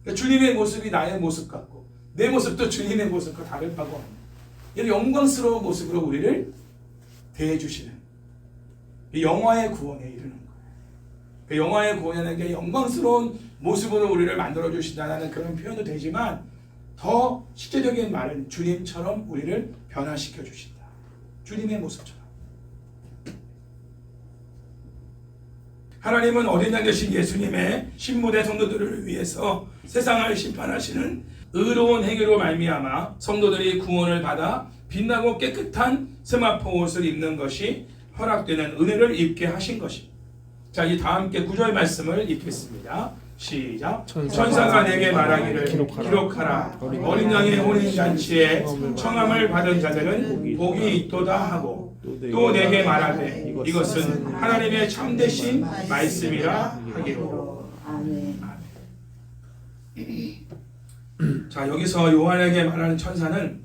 Speaker 1: 그러니까 주님의 모습이 나의 모습 같고 내 모습도 주님의 모습과 다를 바가 없는 이런 영광스러운 모습으로 우리를 대해 주시는 영화의 구원에 이르는 거예요. 그 영화의 구원이라는 게 영광스러운 모습으로 우리를 만들어 주신다는 그런 표현도 되지만 더 실제적인 말은 주님처럼 우리를 변화시켜 주신다. 주님의 모습처럼. 하나님은 어린 양 되신 예수님의 신부된 성도들을 위해서 세상을 심판하시는 의로운 행위로 말미암아 성도들이 구원을 받아 빛나고 깨끗한 세마포 옷을 입는 것이 허락되는 은혜를 입게 하신 것입니다. 자, 이제 다 함께 9절 말씀을 읽겠습니다. 시작. 천사가 내게 말하기를 기록하라. 어린 양의 혼인잔치에 청함을 받은 자들은 복이 있도다 하고 또 내게 말하되 이것은 하나님의 참되신 말씀이라 하기로. 아멘. 자, 여기서 요한에게 말하는 천사는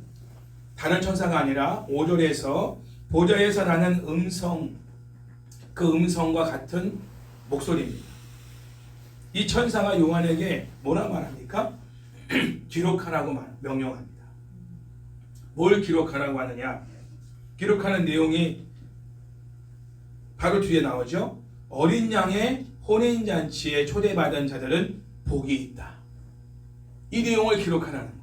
Speaker 1: 다른 천사가 아니라 5절에서 보좌에서 나는 음성, 그 음성과 같은 목소리입니다. 이 천사가 요한에게 뭐라 말합니까? 기록하라고 명령합니다. 뭘 기록하라고 하느냐? 기록하는 내용이 바로 뒤에 나오죠. 어린 양의 혼인잔치에 초대받은 자들은 복이 있다. 이 내용을 기록하라는 거예요.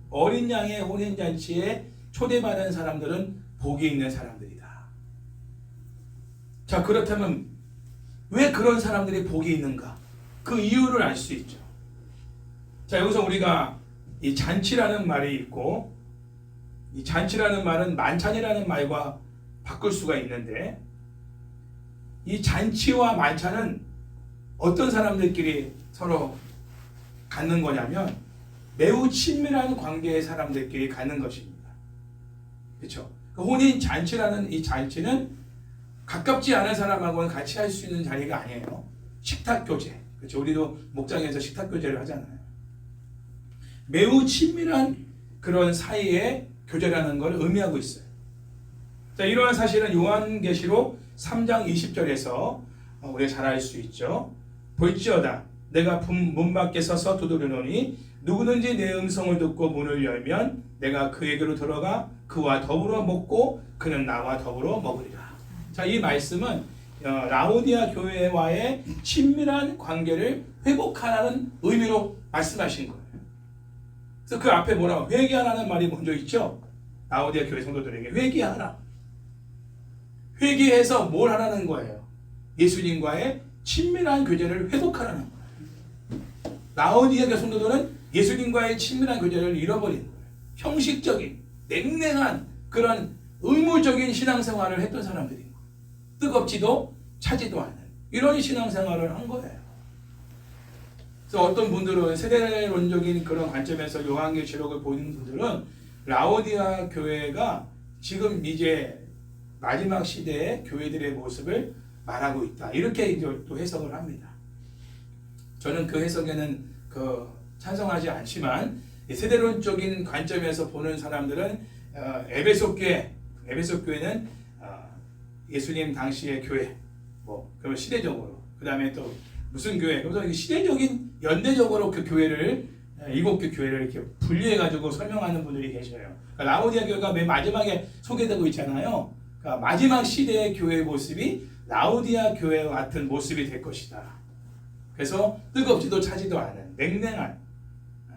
Speaker 1: 어린 양의 혼인잔치에 초대받은 사람들은 복이 있는 사람들이다. 자, 그렇다면 왜 그런 사람들이 복이 있는가? 그 이유를 알 수 있죠. 자, 여기서 우리가 이 잔치라는 말이 있고 이 잔치라는 말은 만찬이라는 말과 바꿀 수가 있는데 이 잔치와 만찬은 어떤 사람들끼리 서로 갖는 거냐면 매우 친밀한 관계의 사람들끼리 갖는 것입니다. 그렇죠? 그 혼인 잔치라는 이 잔치는 가깝지 않은 사람하고는 같이 할 수 있는 자리가 아니에요. 식탁 교제, 그렇죠? 우리도 목장에서 식탁 교제를 하잖아요. 매우 친밀한 그런 사이의 교제라는 걸 의미하고 있어요. 자, 이러한 사실은 요한계시록 3장 20절에서 우리가 잘 알 수 있죠. 볼지어다 내가 문 밖에 서서 두드리노니 누구든지 내 음성을 듣고 문을 열면 내가 그에게로 들어가 그와 더불어 먹고 그는 나와 더불어 먹으리라. 자, 이 말씀은 라오디아 교회와의 친밀한 관계를 회복하라는 의미로 말씀하신 거예요. 그래서 그 앞에 뭐라고 회개하라는 말이 먼저 있죠. 라오디아 교회 성도들에게 회개하라. 회개해서 뭘 하라는 거예요? 예수님과의 친밀한 교제를 회복하라는 거예요. 라오디아 교회 성도들은 예수님과의 친밀한 교제를 잃어버린 거예요. 형식적인 냉랭한 그런 의무적인 신앙생활을 했던 사람들인 거예요. 뜨겁지도 차지도 않은 이런 신앙생활을 한 거예요. 그래서 어떤 분들은 세대론적인 그런 관점에서 요한계시록을 보는 분들은 라오디아 교회가 지금 이제 마지막 시대의 교회들의 모습을 말하고 있다. 이렇게 이제 또 해석을 합니다. 저는 그 해석에는 찬성하지 않지만 세대론적인 관점에서 보는 사람들은 에베소 교회는 예수님 당시의 교회, 그러면 시대적으로 그 다음에 또 무슨 교회, 그래서 시대적인 연대적으로 그 교회를 7개 교회를 이렇게 분리해가지고 설명하는 분들이 계셔요. 그러니까 라오디아 교회가 맨 마지막에 소개되고 있잖아요. 그러니까 마지막 시대의 교회의 모습이 라오디아 교회와 같은 모습이 될 것이다. 그래서 뜨겁지도 차지도 않은 냉랭한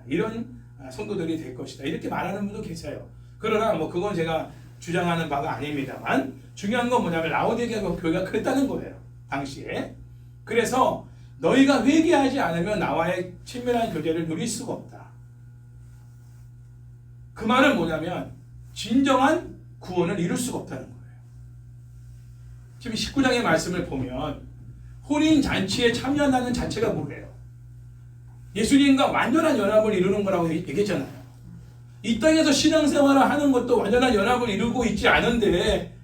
Speaker 1: 이런 성도들이 될 것이다. 이렇게 말하는 분도 계세요. 그러나 그건 제가 주장하는 바가 아닙니다만 중요한 건 뭐냐면 라오디아 교회가 그랬다는 거예요. 당시에. 그래서 너희가 회개하지 않으면 나와의 친밀한 교제를 누릴 수가 없다. 그 말은 뭐냐면 진정한 구원을 이룰 수가 없다는 거예요. 지금 19장의 말씀을 보면 혼인잔치에 참여한다는 자체가 뭐예요? 예수님과 완전한 연합을 이루는 거라고 얘기했잖아요. 이 땅에서 신앙생활을 하는 것도 완전한 연합을 이루고 있지 않은데,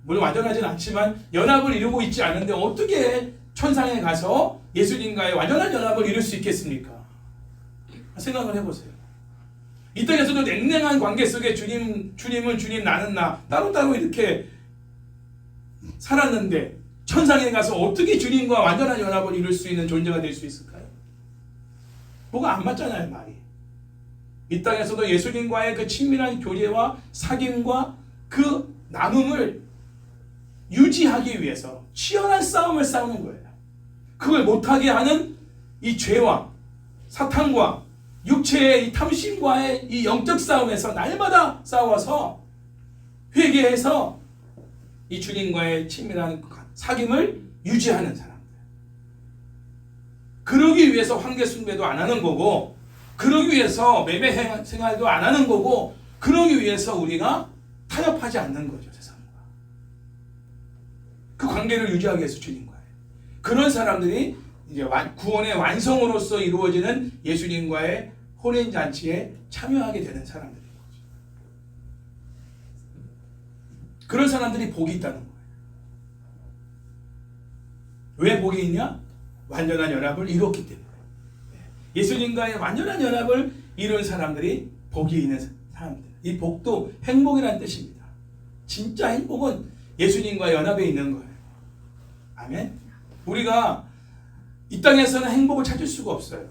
Speaker 1: 물론 완전하진 않지만 연합을 이루고 있지 않은데 어떻게 천상에 가서 예수님과의 완전한 연합을 이룰 수 있겠습니까? 생각을 해보세요. 이 땅에서도 냉랭한 관계 속에 주님은 주님, 나는 나, 따로따로 이렇게 살았는데 천상에 가서 어떻게 주님과 완전한 연합을 이룰 수 있는 존재가 될 수 있을까요? 뭐가 안 맞잖아요, 말이. 이 땅에서도 예수님과의 그 친밀한 교제와 사귐과 그 나눔을 유지하기 위해서 치열한 싸움을 싸우는 거예요. 그걸 못하게 하는 이 죄와 사탄과 육체의 이 탐심과의 이 영적 싸움에서 날마다 싸워서 회개해서 이 주님과의 친밀한 사귐을 유지하는 사람들. 그러기 위해서 황제 숭배도 안 하는 거고, 그러기 위해서 매매 생활도 안 하는 거고, 그러기 위해서 우리가 타협하지 않는 거죠, 세상과. 그 관계를 유지하기 위해서 주님과의. 그런 사람들이 이제 구원의 완성으로서 이루어지는 예수님과의 혼인잔치에 참여하게 되는 사람들인 거죠. 그런 사람들이 복이 있다는 거예요. 왜 복이 있냐? 완전한 연합을 이뤘기 때문에. 예수님과의 완전한 연합을 이룬 사람들이 복이 있는 사람들. 이 복도 행복이라는 뜻입니다. 진짜 행복은 예수님과의 연합에 있는 거예요. 아멘. 우리가 이 땅에서는 행복을 찾을 수가 없어요.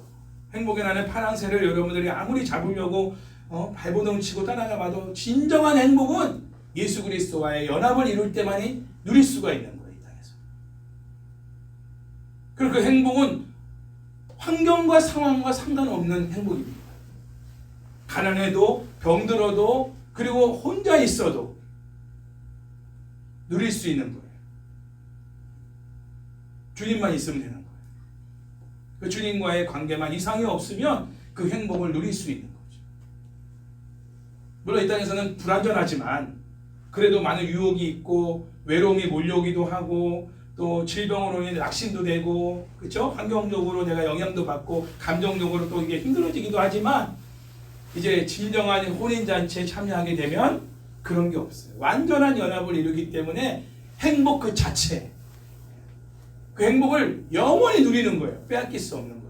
Speaker 1: 행복이라는 파랑새를 여러분들이 아무리 잡으려고 발버둥 치고 따라가봐도 진정한 행복은 예수 그리스도와의 연합을 이룰 때만이 누릴 수가 있는 거예요. 이 땅에서. 그리고 그 행복은 환경과 상황과 상관없는 행복입니다. 가난해도 병들어도 그리고 혼자 있어도 누릴 수 있는 거예요. 주님만 있으면 되는 거예요. 그 주님과의 관계만 이상이 없으면 그 행복을 누릴 수 있는 거죠. 물론 이 땅에서는 불안전하지만 그래도 많은 유혹이 있고 외로움이 몰려오기도 하고 또 질병으로 인해 낙심도 되고, 그렇죠? 환경적으로 내가 영향도 받고 감정적으로 또 이게 힘들어지기도 하지만 이제 진정한 혼인잔치에 참여하게 되면 그런 게 없어요. 완전한 연합을 이루기 때문에 행복 그 자체, 그 행복을 영원히 누리는 거예요. 빼앗길 수 없는 거예요.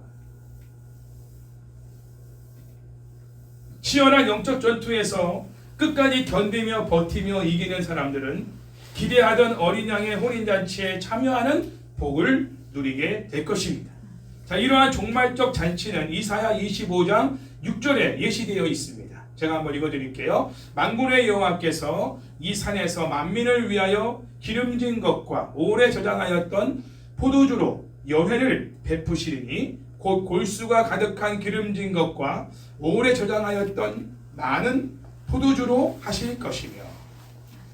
Speaker 1: 치열한 영적 전투에서 끝까지 견디며 버티며 이기는 사람들은 기대하던 어린 양의 혼인잔치에 참여하는 복을 누리게 될 것입니다. 자, 이러한 종말적 잔치는 이사야 25장 6절에 예시되어 있습니다. 제가 한번 읽어드릴게요. 만군의 여호와께서 이 산에서 만민을 위하여 기름진 것과 오래 저장하였던 포도주로 연회를 베푸시리니 곧 골수가 가득한 기름진 것과 오래 저장하였던 많은 포도주로 하실 것이며.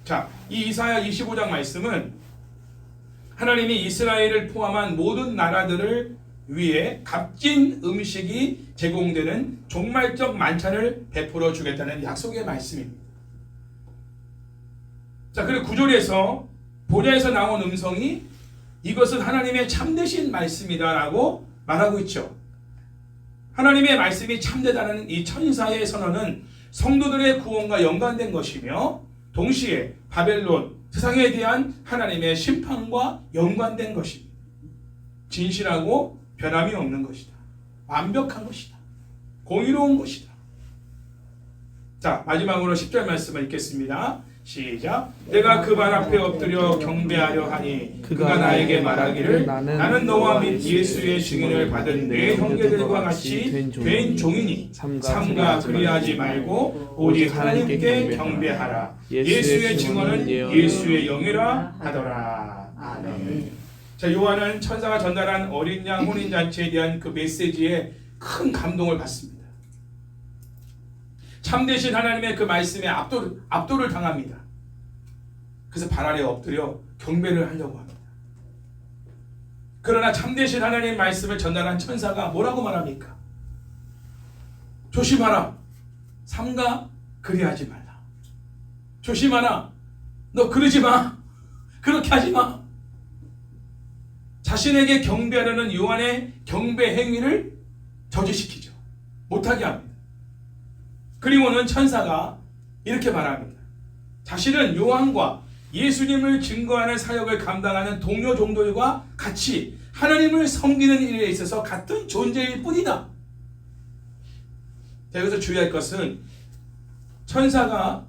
Speaker 1: 자, 이 이사야 25장 말씀은 하나님이 이스라엘을 포함한 모든 나라들을 위해 값진 음식이 제공되는 종말적 만찬을 베풀어 주겠다는 약속의 말씀입니다. 자, 그리고 9절에서 보좌에서 나온 음성이 이것은 하나님의 참되신 말씀이다라고 말하고 있죠. 하나님의 말씀이 참되다는 이 천사의 선언은 성도들의 구원과 연관된 것이며 동시에 바벨론, 세상에 대한 하나님의 심판과 연관된 것입니다. 진실하고 변함이 없는 것이다. 완벽한 것이다. 공의로운 것이다. 자, 마지막으로 10절 말씀을 읽겠습니다. 시작. 내가 그 발 앞에 엎드려 경배하려 하니 그가 나에게 말하기를 나는 너와 및 예수의 증인을 받은 내 형제들과 같이 된 종이니 삼가 그리하지 말고 오직 하나님께 경배하라. 예수의 증언은 예수의 영이라 하더라. 아멘. 자, 요한은 천사가 전달한 어린 양 혼인잔치에 대한 그 메시지에 큰 감동을 받습니다. 참되신 하나님의 그 말씀에 압도를 당합니다. 그래서 발 아래 엎드려 경배를 하려고 합니다. 그러나 참되신 하나님의 말씀을 전달한 천사가 뭐라고 말합니까? 조심하라. 삼가 그리하지 말라. 조심하라. 너 그러지 마. 그렇게 하지 마. 자신에게 경배하려는 요한의 경배 행위를 저지시키죠. 못하게 합니다. 그리고는 천사가 이렇게 말합니다. 자신은 요한과 예수님을 증거하는 사역을 감당하는 동료 종들과 같이 하나님을 섬기는 일에 있어서 같은 존재일 뿐이다. 자, 여기서 주의할 것은 천사가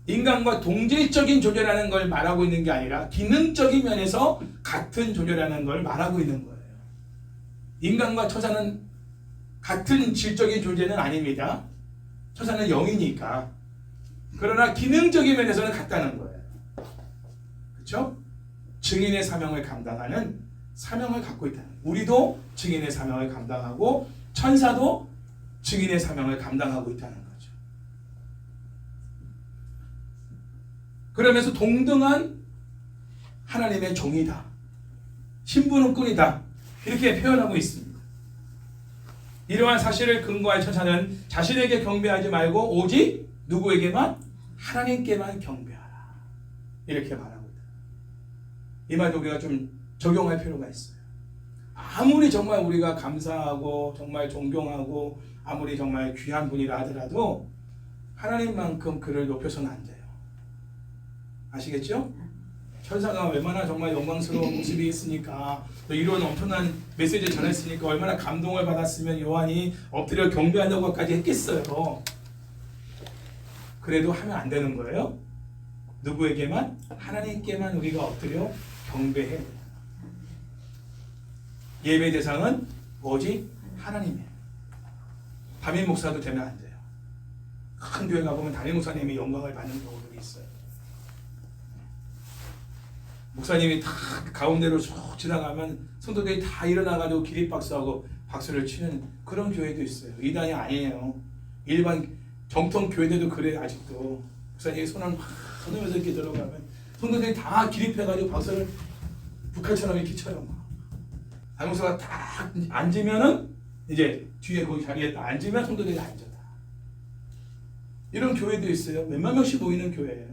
Speaker 1: 인간과 동질적인 존재라는 걸 말하고 있는 게 아니라 기능적인 면에서 같은 존재라는 걸 말하고 있는 거예요. 인간과 천사는 같은 질적인 존재는 아닙니다. 천사는 영이니까. 그러나 기능적인 면에서는 같다는 거예요. 그렇죠? 증인의 사명을 감당하는 사명을 갖고 있다는 거예요. 우리도 증인의 사명을 감당하고 천사도 증인의 사명을 감당하고 있다는 거죠. 그러면서 동등한 하나님의 종이다. 신분은 꾼이다. 이렇게 표현하고 있습니다. 이러한 사실을 근거한 천사는 자신에게 경배하지 말고 오직 누구에게만? 하나님께만 경배하라. 이렇게 말하고 있다. 이 말도 우리가 좀 적용할 필요가 있어요. 아무리 정말 우리가 감사하고 정말 존경하고 아무리 정말 귀한 분이라 하더라도 하나님만큼 그를 높여서는 안 돼요. 아시겠죠? 천사가 얼마나 정말 영광스러운 모습이 있으니까 또 이런 엄청난 메시지를 전했으니까 얼마나 감동을 받았으면 요한이 엎드려 경배하려고까지 했겠어요. 그래도 하면 안 되는 거예요. 누구에게만? 하나님께만 우리가 엎드려 경배해야 돼요. 예배 대상은 오직 하나님이에요. 담임 목사도 되면 안 돼요. 큰 교회 가보면 담임 목사님이 영광을 받는 경우들이 있어요. 목사님이 다 가운데로 쭉 지나가면 성도들이 다 일어나가지고 기립박수하고 박수를 치는 그런 교회도 있어요. 이단이 아니에요. 일반 정통 교회들도 그래요. 아직도 목사님이 손을 막 손으면서 이렇게 들어가면 성도들이 다 기립해가지고 박수를 북한처럼 이렇게 쳐요. 담임목사가 딱 앉으면은 이제 뒤에 거기 자리에 딱 앉으면 성도들이 앉아. 이런 교회도 있어요. 몇만 명씩 모이는 교회예요.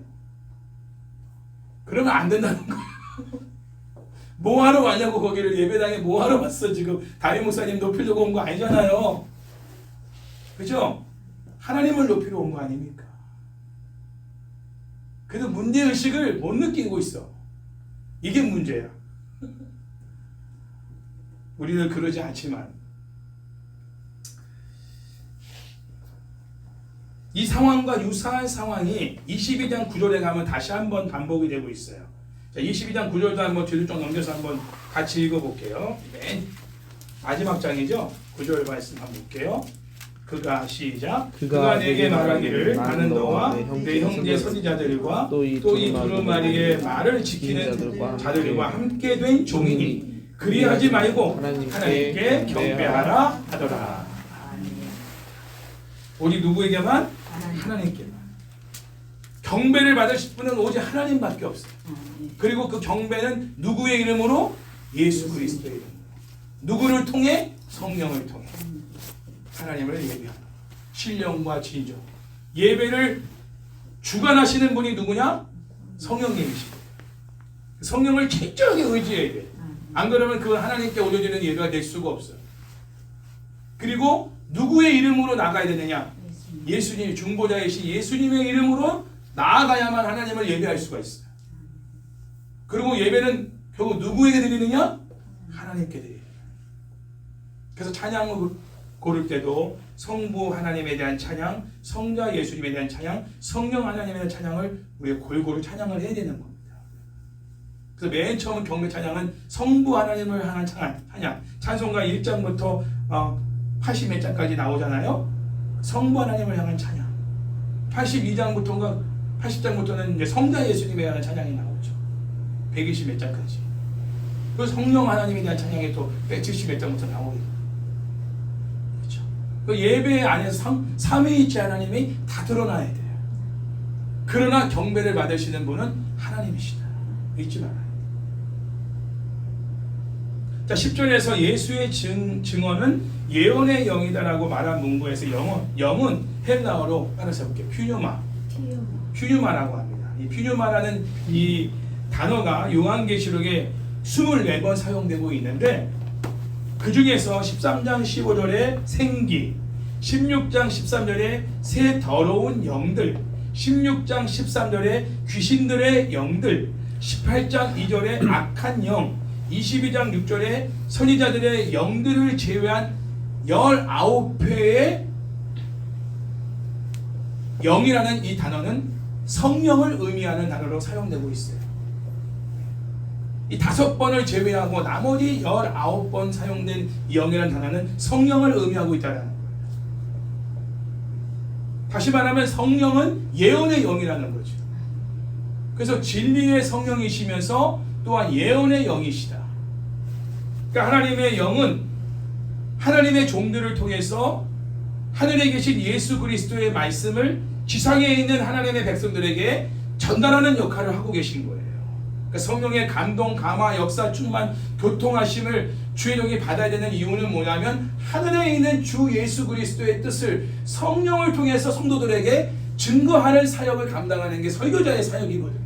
Speaker 1: 그러면 안 된다는 거예요. 뭐하러 왔냐고 거기를 예배당에 뭐하러 왔어 지금. 담임 목사님 높이려고 온 거 아니잖아요. 그죠? 하나님을 높이러 온 거 아닙니까? 그래도 문제의식을 못 느끼고 있어. 이게 문제야. 우리는 그러지 않지만 이 상황과 유사한 상황이 22장 9절에 가면 다시 한번 반복이 되고 있어요. 자, 22장 9절도 한번 뒤로 좀 넘겨서 한번 같이 읽어볼게요. 맨 마지막 장이죠. 9절 말씀 한번 볼게요. 그가 시작. 그가 내게 말하기를 나는 너와 내 형제 선지자들과 또 이 두루마리의 말을 지키는 자들과 함께 된 종이니 그리하지 말고 하나님께 경배하라 하더라. 오직 누구에게만? 하나님께만. 경배를 받으실 분은 오직 하나님밖에 없어요. 그리고 그 경배는 누구의 이름으로? 예수 그리스도의 이름으로. 누구를 통해? 성령을 통해. 하나님을 예배하는 신령과 진정. 예배를 주관하시는 분이 누구냐? 성령님이시고 성령을 철저하게 의지해야 돼. 안 그러면 그 하나님께 올려지는 예배가 될 수가 없어요. 그리고 누구의 이름으로 나가야 되느냐? 예수님, 중보자이신 예수님의 이름으로 나아가야만 하나님을 예배할 수가 있어요. 그리고 예배는 결국 누구에게 드리느냐? 하나님께 드려요. 그래서 찬양을 고를 때도 성부 하나님에 대한 찬양, 성자 예수님에 대한 찬양, 성령 하나님에 대한 찬양을 우리가 골고루 찬양을 해야 되는 겁니다. 그래서 맨 처음 경배 찬양은 성부 하나님을 향한 찬양, 찬송가 1장부터 80몇 장까지 나오잖아요. 성부 하나님을 향한 찬양. 82장부터인가 80장부터는 이제 성자 예수님에 대한 찬양이 나오죠. 120몇 장까지. 그 성령 하나님에 대한 찬양이 또 170몇 장부터 나오고. 그렇죠. 그 예배 안에서 삼위일체 하나님이 다 드러나야 돼요. 그러나 경배를 받으시는 분은 하나님이시다. 잊지 말아요. 자, 10절에서 예수의 증언은 예언의 영이다라고 말한 문구에서 영은 헬라어로 따라서 볼게요. 퓨뉴마라고 합니다. 이 퓨뉴마라는 이 단어가 요한계시록에 24번 사용되고 있는데 그 중에서 13장 15절에 생기, 16장 13절에 새 더러운 영들, 16장 13절에 귀신들의 영들, 18장 2절에 악한 영, 22장 6절에 선지자들의 영들을 제외한 19회의 영이라는 이 단어는 성령을 의미하는 단어로 사용되고 있어요. 이 5번을 제외하고 나머지 19번 사용된 영이라는 단어는 성령을 의미하고 있다는 거예요. 다시 말하면 성령은 예언의 영이라는 거죠. 그래서 진리의 성령이시면서 또한 예언의 영이시다. 그러니까 하나님의 영은 하나님의 종들을 통해서 하늘에 계신 예수 그리스도의 말씀을 지상에 있는 하나님의 백성들에게 전달하는 역할을 하고 계신 거예요. 그러니까 성령의 감동, 감화, 역사, 충만, 교통하심을 주의 종이 받아야 되는 이유는 뭐냐면 하늘에 있는 주 예수 그리스도의 뜻을 성령을 통해서 성도들에게 증거하는 사역을 감당하는 게 설교자의 사역이거든요.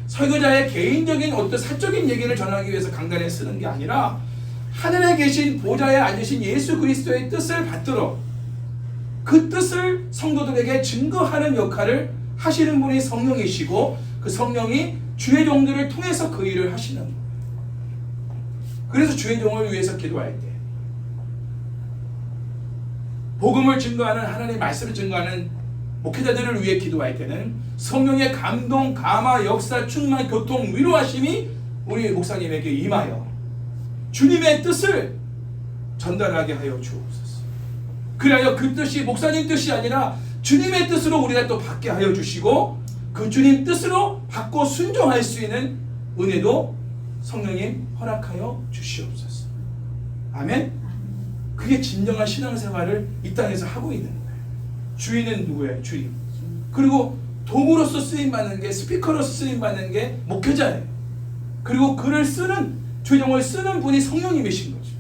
Speaker 1: 설교자의 개인적인 어떤 사적인 얘기를 전하기 위해서 강단에 쓰는 게 아니라 하늘에 계신 보좌에 앉으신 예수 그리스도의 뜻을 받들어 그 뜻을 성도들에게 증거하는 역할을 하시는 분이 성령이시고 그 성령이 주의 종들을 통해서 그 일을 하시는 거예요. 그래서 주의 종을 위해서 기도할 때 복음을 증거하는 하나님의 말씀을 증거하는 목회자들을 위해 기도할 때는 성령의 감동, 감화, 역사, 충만, 교통, 위로하심이 우리 목사님에게 임하여 주님의 뜻을 전달하게 하여 주옵소서. 그리하여 그 뜻이 목사님 뜻이 아니라 주님의 뜻으로 우리가 또 받게 하여 주시고 그 주님 뜻으로 받고 순종할 수 있는 은혜도 성령님 허락하여 주시옵소서. 아멘. 그게 진정한 신앙생활을 이 땅에서 하고 있는 거예요. 주인은 누구예요? 주인. 그리고 도구로서 쓰임받는 게, 스피커로서 쓰임받는 게 목회자예요. 그리고 글을 쓰는, 주종을 쓰는 분이 성령님이신 거죠.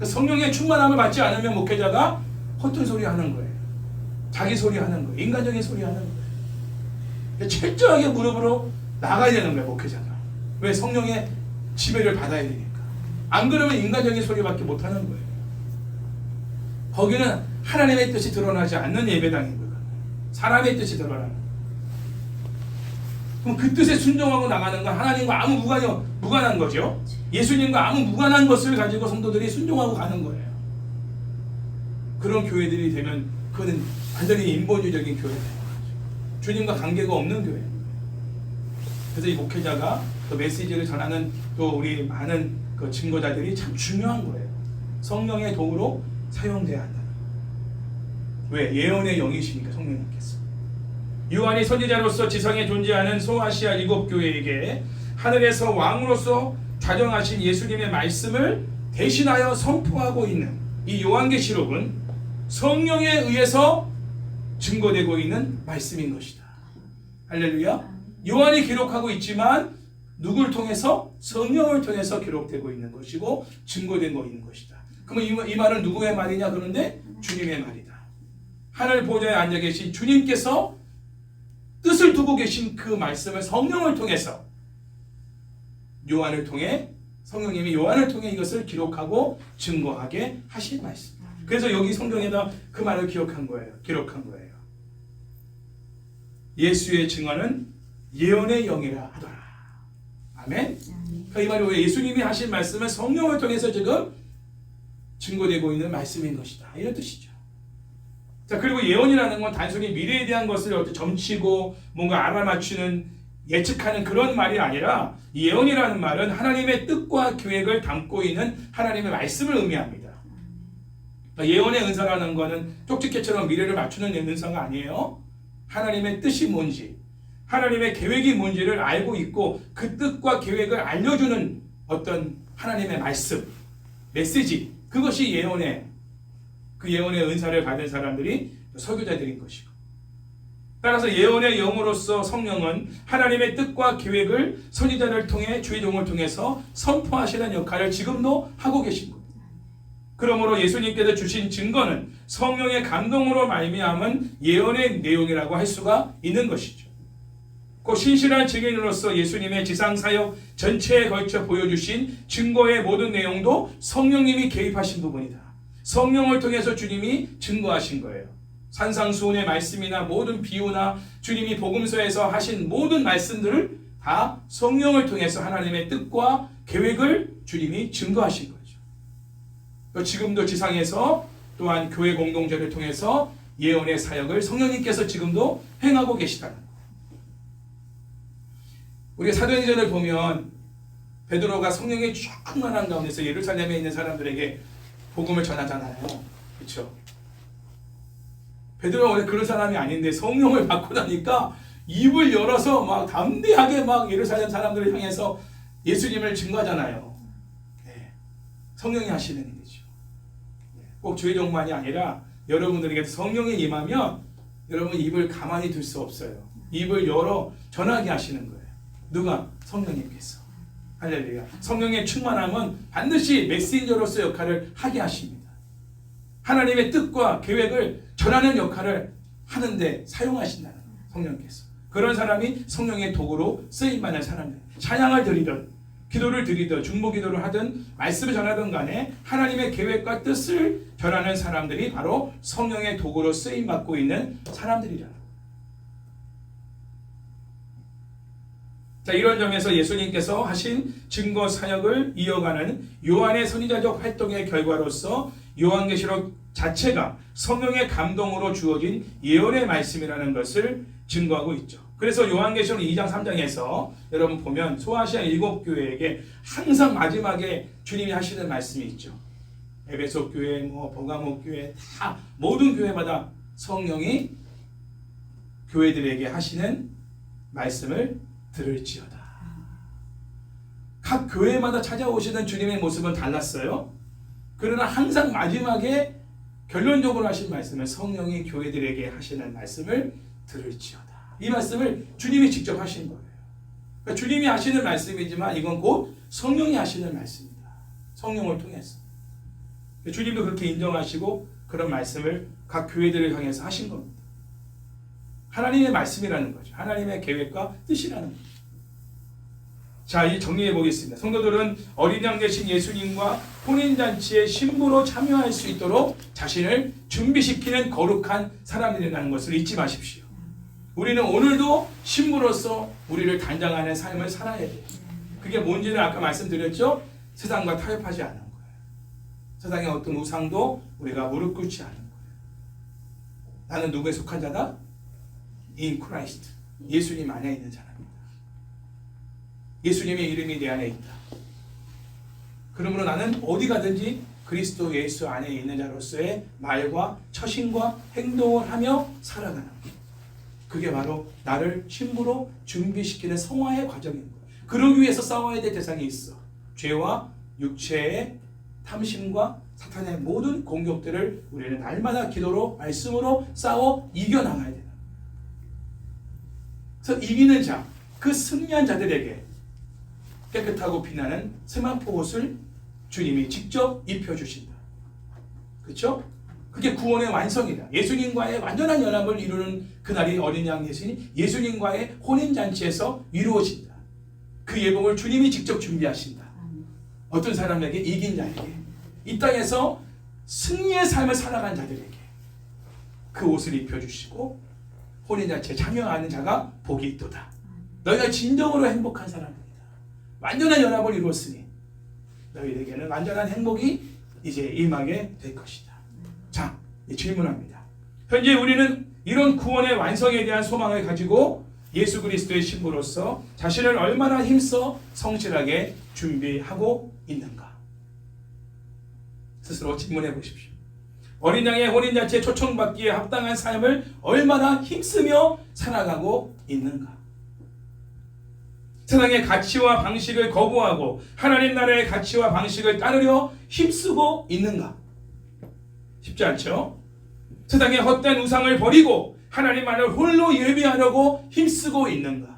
Speaker 1: 성령의 충만함을 받지 않으면 목회자가 허튼 소리 하는 거예요. 자기 소리 하는 거예요. 인간적인 소리 하는 거예요. 철저하게 무릎으로 나가야 되는 거예요, 목회자가. 왜? 성령의 지배를 받아야 되니까. 안 그러면 인간적인 소리밖에 못 하는 거예요. 거기는 하나님의 뜻이 드러나지 않는 예배당인 거예요. 사람의 뜻이 드러나는 거예요. 그럼 그 뜻에 순종하고 나가는 건 하나님과 아무 무관한 거죠. 예수님과 아무 무관한 것을 가지고 성도들이 순종하고 가는 거예요. 그런 교회들이 되면 그거는 완전히 인본주의적인 교회예요. 주님과 관계가 없는 교회예요. 그래서 이 목회자가 또 메시지를 전하는 또 우리 많은 그 증거자들이 참 중요한 거예요. 성령의 도구로 사용돼야 한다. 왜? 예언의 영이시니까 성령님께서. 요한이 선지자로서 지상에 존재하는 소아시아 7교회에게 하늘에서 왕으로서 좌정하신 예수님의 말씀을 대신하여 선포하고 있는 이 요한계시록은 성령에 의해서 증거되고 있는 말씀인 것이다. 할렐루야. 요한이 기록하고 있지만 누구를 통해서? 성령을 통해서 기록되고 있는 것이고 증거되고 있는 것이다. 그러면 이 말은 누구의 말이냐? 그런데 주님의 말이다. 하늘 보좌에 앉아 계신 주님께서 뜻을 두고 계신 그 말씀을 성령을 통해서 요한을 통해 성령님이 요한을 통해 이것을 기록하고 증거하게 하신 말씀. 그래서 여기 성경에다 그 말을 기록한 거예요. 예수의 증언은 예언의 영이라 하더라. 아멘. 그러니까 이 말이 왜 예수님이 하신 말씀은 성령을 통해서 지금 증거되고 있는 말씀인 것이다. 이런 뜻이죠. 자, 그리고 예언이라는 건 단순히 미래에 대한 것을 점치고 뭔가 알아맞추는 예측하는 그런 말이 아니라 이 예언이라는 말은 하나님의 뜻과 계획을 담고 있는 하나님의 말씀을 의미합니다. 그러니까 예언의 은사라는 것은 쪽집게처럼 미래를 맞추는 은사가 아니에요. 하나님의 뜻이 뭔지, 하나님의 계획이 뭔지를 알고 있고 그 뜻과 계획을 알려주는 어떤 하나님의 말씀, 메시지, 그것이 예언의 은사를 받은 사람들이 설교자들인 것이고, 따라서 예언의 영으로서 성령은 하나님의 뜻과 계획을 선지자를 통해 주의 종을 통해서 선포하시는 역할을 지금도 하고 계신 겁니다. 그러므로 예수님께서 주신 증거는 성령의 감동으로 말미암은 예언의 내용이라고 할 수가 있는 것이죠. 그 신실한 증인으로서 예수님의 지상사역 전체에 걸쳐 보여주신 증거의 모든 내용도 성령님이 개입하신 부분이다. 성령을 통해서 주님이 증거하신 거예요. 산상수훈의 말씀이나 모든 비유나 주님이 복음서에서 하신 모든 말씀들을 다 성령을 통해서 하나님의 뜻과 계획을 주님이 증거하신 거죠. 지금도 지상에서 또한 교회 공동체를 통해서 예언의 사역을 성령님께서 지금도 행하고 계시다는 거예요. 우리가 사도행전을 보면 베드로가 성령의 충만한 가운데서 예루살렘에 있는 사람들에게 복음을 전하잖아요. 그렇죠? 베드로가 원래 그런 사람이 아닌데 성령을 받고 나니까 입을 열어서 막 담대하게 막 예루살렘 사람들을 향해서 예수님을 증거하잖아요. 네. 성령이 하시는 일이죠. 꼭 주의종만이 아니라 여러분들에게 성령이 임하면 여러분 입을 가만히 둘 수 없어요. 입을 열어 전하게 하시는 거예요. 누가? 성령님께서. 할렐루야. 성령의 충만함은 반드시 메신저로서 역할을 하게 하십니다. 하나님의 뜻과 계획을 전하는 역할을 하는데 사용하신다는 거예요. 성령께서. 그런 사람이 성령의 도구로 쓰임받는 사람들. 찬양을 드리든 기도를 드리든 중보기도를 하든 말씀을 전하든 간에 하나님의 계획과 뜻을 전하는 사람들이 바로 성령의 도구로 쓰임받고 있는 사람들이라. 자, 이런 점에서 예수님께서 하신 증거 사역을 이어가는 요한의 선지자적 활동의 결과로서 요한계시록 자체가 성령의 감동으로 주어진 예언의 말씀이라는 것을 증거하고 있죠. 그래서 요한계시록 2장 3장에서 여러분 보면 소아시아 7교회에게 항상 마지막에 주님이 하시는 말씀이 있죠. 에베소 교회, 버가모 교회 다 모든 교회마다 성령이 교회들에게 하시는 말씀을 들을지어다. 각 교회마다 찾아오시는 주님의 모습은 달랐어요. 그러나 항상 마지막에 결론적으로 하신 말씀은 성령이 교회들에게 하시는 말씀을 들을지어다. 이 말씀을 주님이 직접 하신 거예요. 그러니까 주님이 하시는 말씀이지만 이건 곧 성령이 하시는 말씀입니다. 성령을 통해서. 주님도 그렇게 인정하시고 그런 말씀을 각 교회들을 향해서 하신 겁니다. 하나님의 말씀이라는 거죠. 하나님의 계획과 뜻이라는 거죠. 자, 이 정리해 보겠습니다. 성도들은 어린 양 되신 예수님과 혼인잔치의 신부로 참여할 수 있도록 자신을 준비시키는 거룩한 사람들이라는 것을 잊지 마십시오. 우리는 오늘도 신부로서 우리를 단장하는 삶을 살아야 돼요. 그게 뭔지는 아까 말씀드렸죠? 세상과 타협하지 않은 거예요. 세상의 어떤 우상도 우리가 무릎 꿇지 않은 거예요. 나는 누구에 속한 자다? In Christ. 예수님 안에 있는 사람입니다. 예수님의 이름이 내 안에 있다. 그러므로 나는 어디 가든지 그리스도 예수 안에 있는 자로서의 말과 처신과 행동을 하며 살아가는 거예요. 그게 바로 나를 신부로 준비시키는 성화의 과정인 거예요. 그러기 위해서 싸워야 될 대상이 있어. 죄와 육체의 탐심과 사탄의 모든 공격들을 우리는 날마다 기도로 말씀으로 싸워 이겨나가야 되는 거예요. 그래서 이기는 자, 그 승리한 자들에게 깨끗하고 빛나는 세마포 옷을 주님이 직접 입혀주신다. 그렇죠? 그게 구원의 완성이다. 예수님과의 완전한 연합을 이루는 그날이 어린 양 예수님과의 혼인잔치에서 이루어진다. 그 예복을 주님이 직접 준비하신다. 어떤 사람에게, 이긴 자에게, 이 땅에서 승리의 삶을 살아간 자들에게 그 옷을 입혀주시고 혼인잔치에 참여하는 자가 복이 있도다. 너희가 진정으로 행복한 사람입니다. 완전한 연합을 이루었으니 너희에게는 완전한 행복이 이제 임하게 될 것이다. 자, 질문합니다. 현재 우리는 이런 구원의 완성에 대한 소망을 가지고 예수 그리스도의 신부로서 자신을 얼마나 힘써 성실하게 준비하고 있는가? 스스로 질문해 보십시오. 어린 양의 혼인잔치에 초청받기에 합당한 삶을 얼마나 힘쓰며 살아가고 있는가? 세상의 가치와 방식을 거부하고 하나님 나라의 가치와 방식을 따르려 힘쓰고 있는가? 쉽지 않죠? 세상의 헛된 우상을 버리고 하나님만을 홀로 예배하려고 힘쓰고 있는가?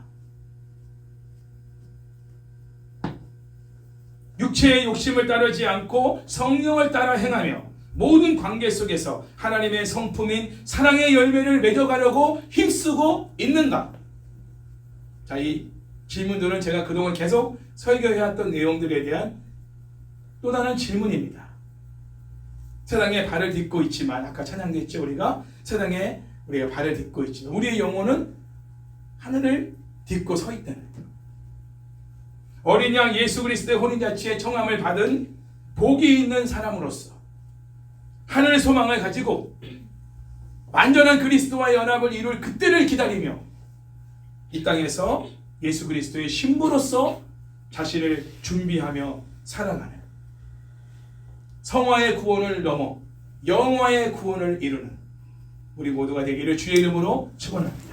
Speaker 1: 육체의 욕심을 따르지 않고 성령을 따라 행하며 모든 관계 속에서 하나님의 성품인 사랑의 열매를 맺어가려고 힘쓰고 있는가? 자, 이 질문들은 제가 그동안 계속 설교해왔던 내용들에 대한 또 다른 질문입니다. 세상에 발을 딛고 있지만, 아까 찬양도 했죠. 우리가 세상에 우리가 발을 딛고 있지만 우리의 영혼은 하늘을 딛고 서 있다는 거예요. 어린 양 예수 그리스도의 혼인잔치에 청함을 받은 복이 있는 사람으로서 하늘의 소망을 가지고 완전한 그리스도와 연합을 이룰 그때를 기다리며 이 땅에서 예수 그리스도의 신부로서 자신을 준비하며 살아가는 성화의 구원을 넘어 영화의 구원을 이루는 우리 모두가 되기를 주의 이름으로 축원합니다.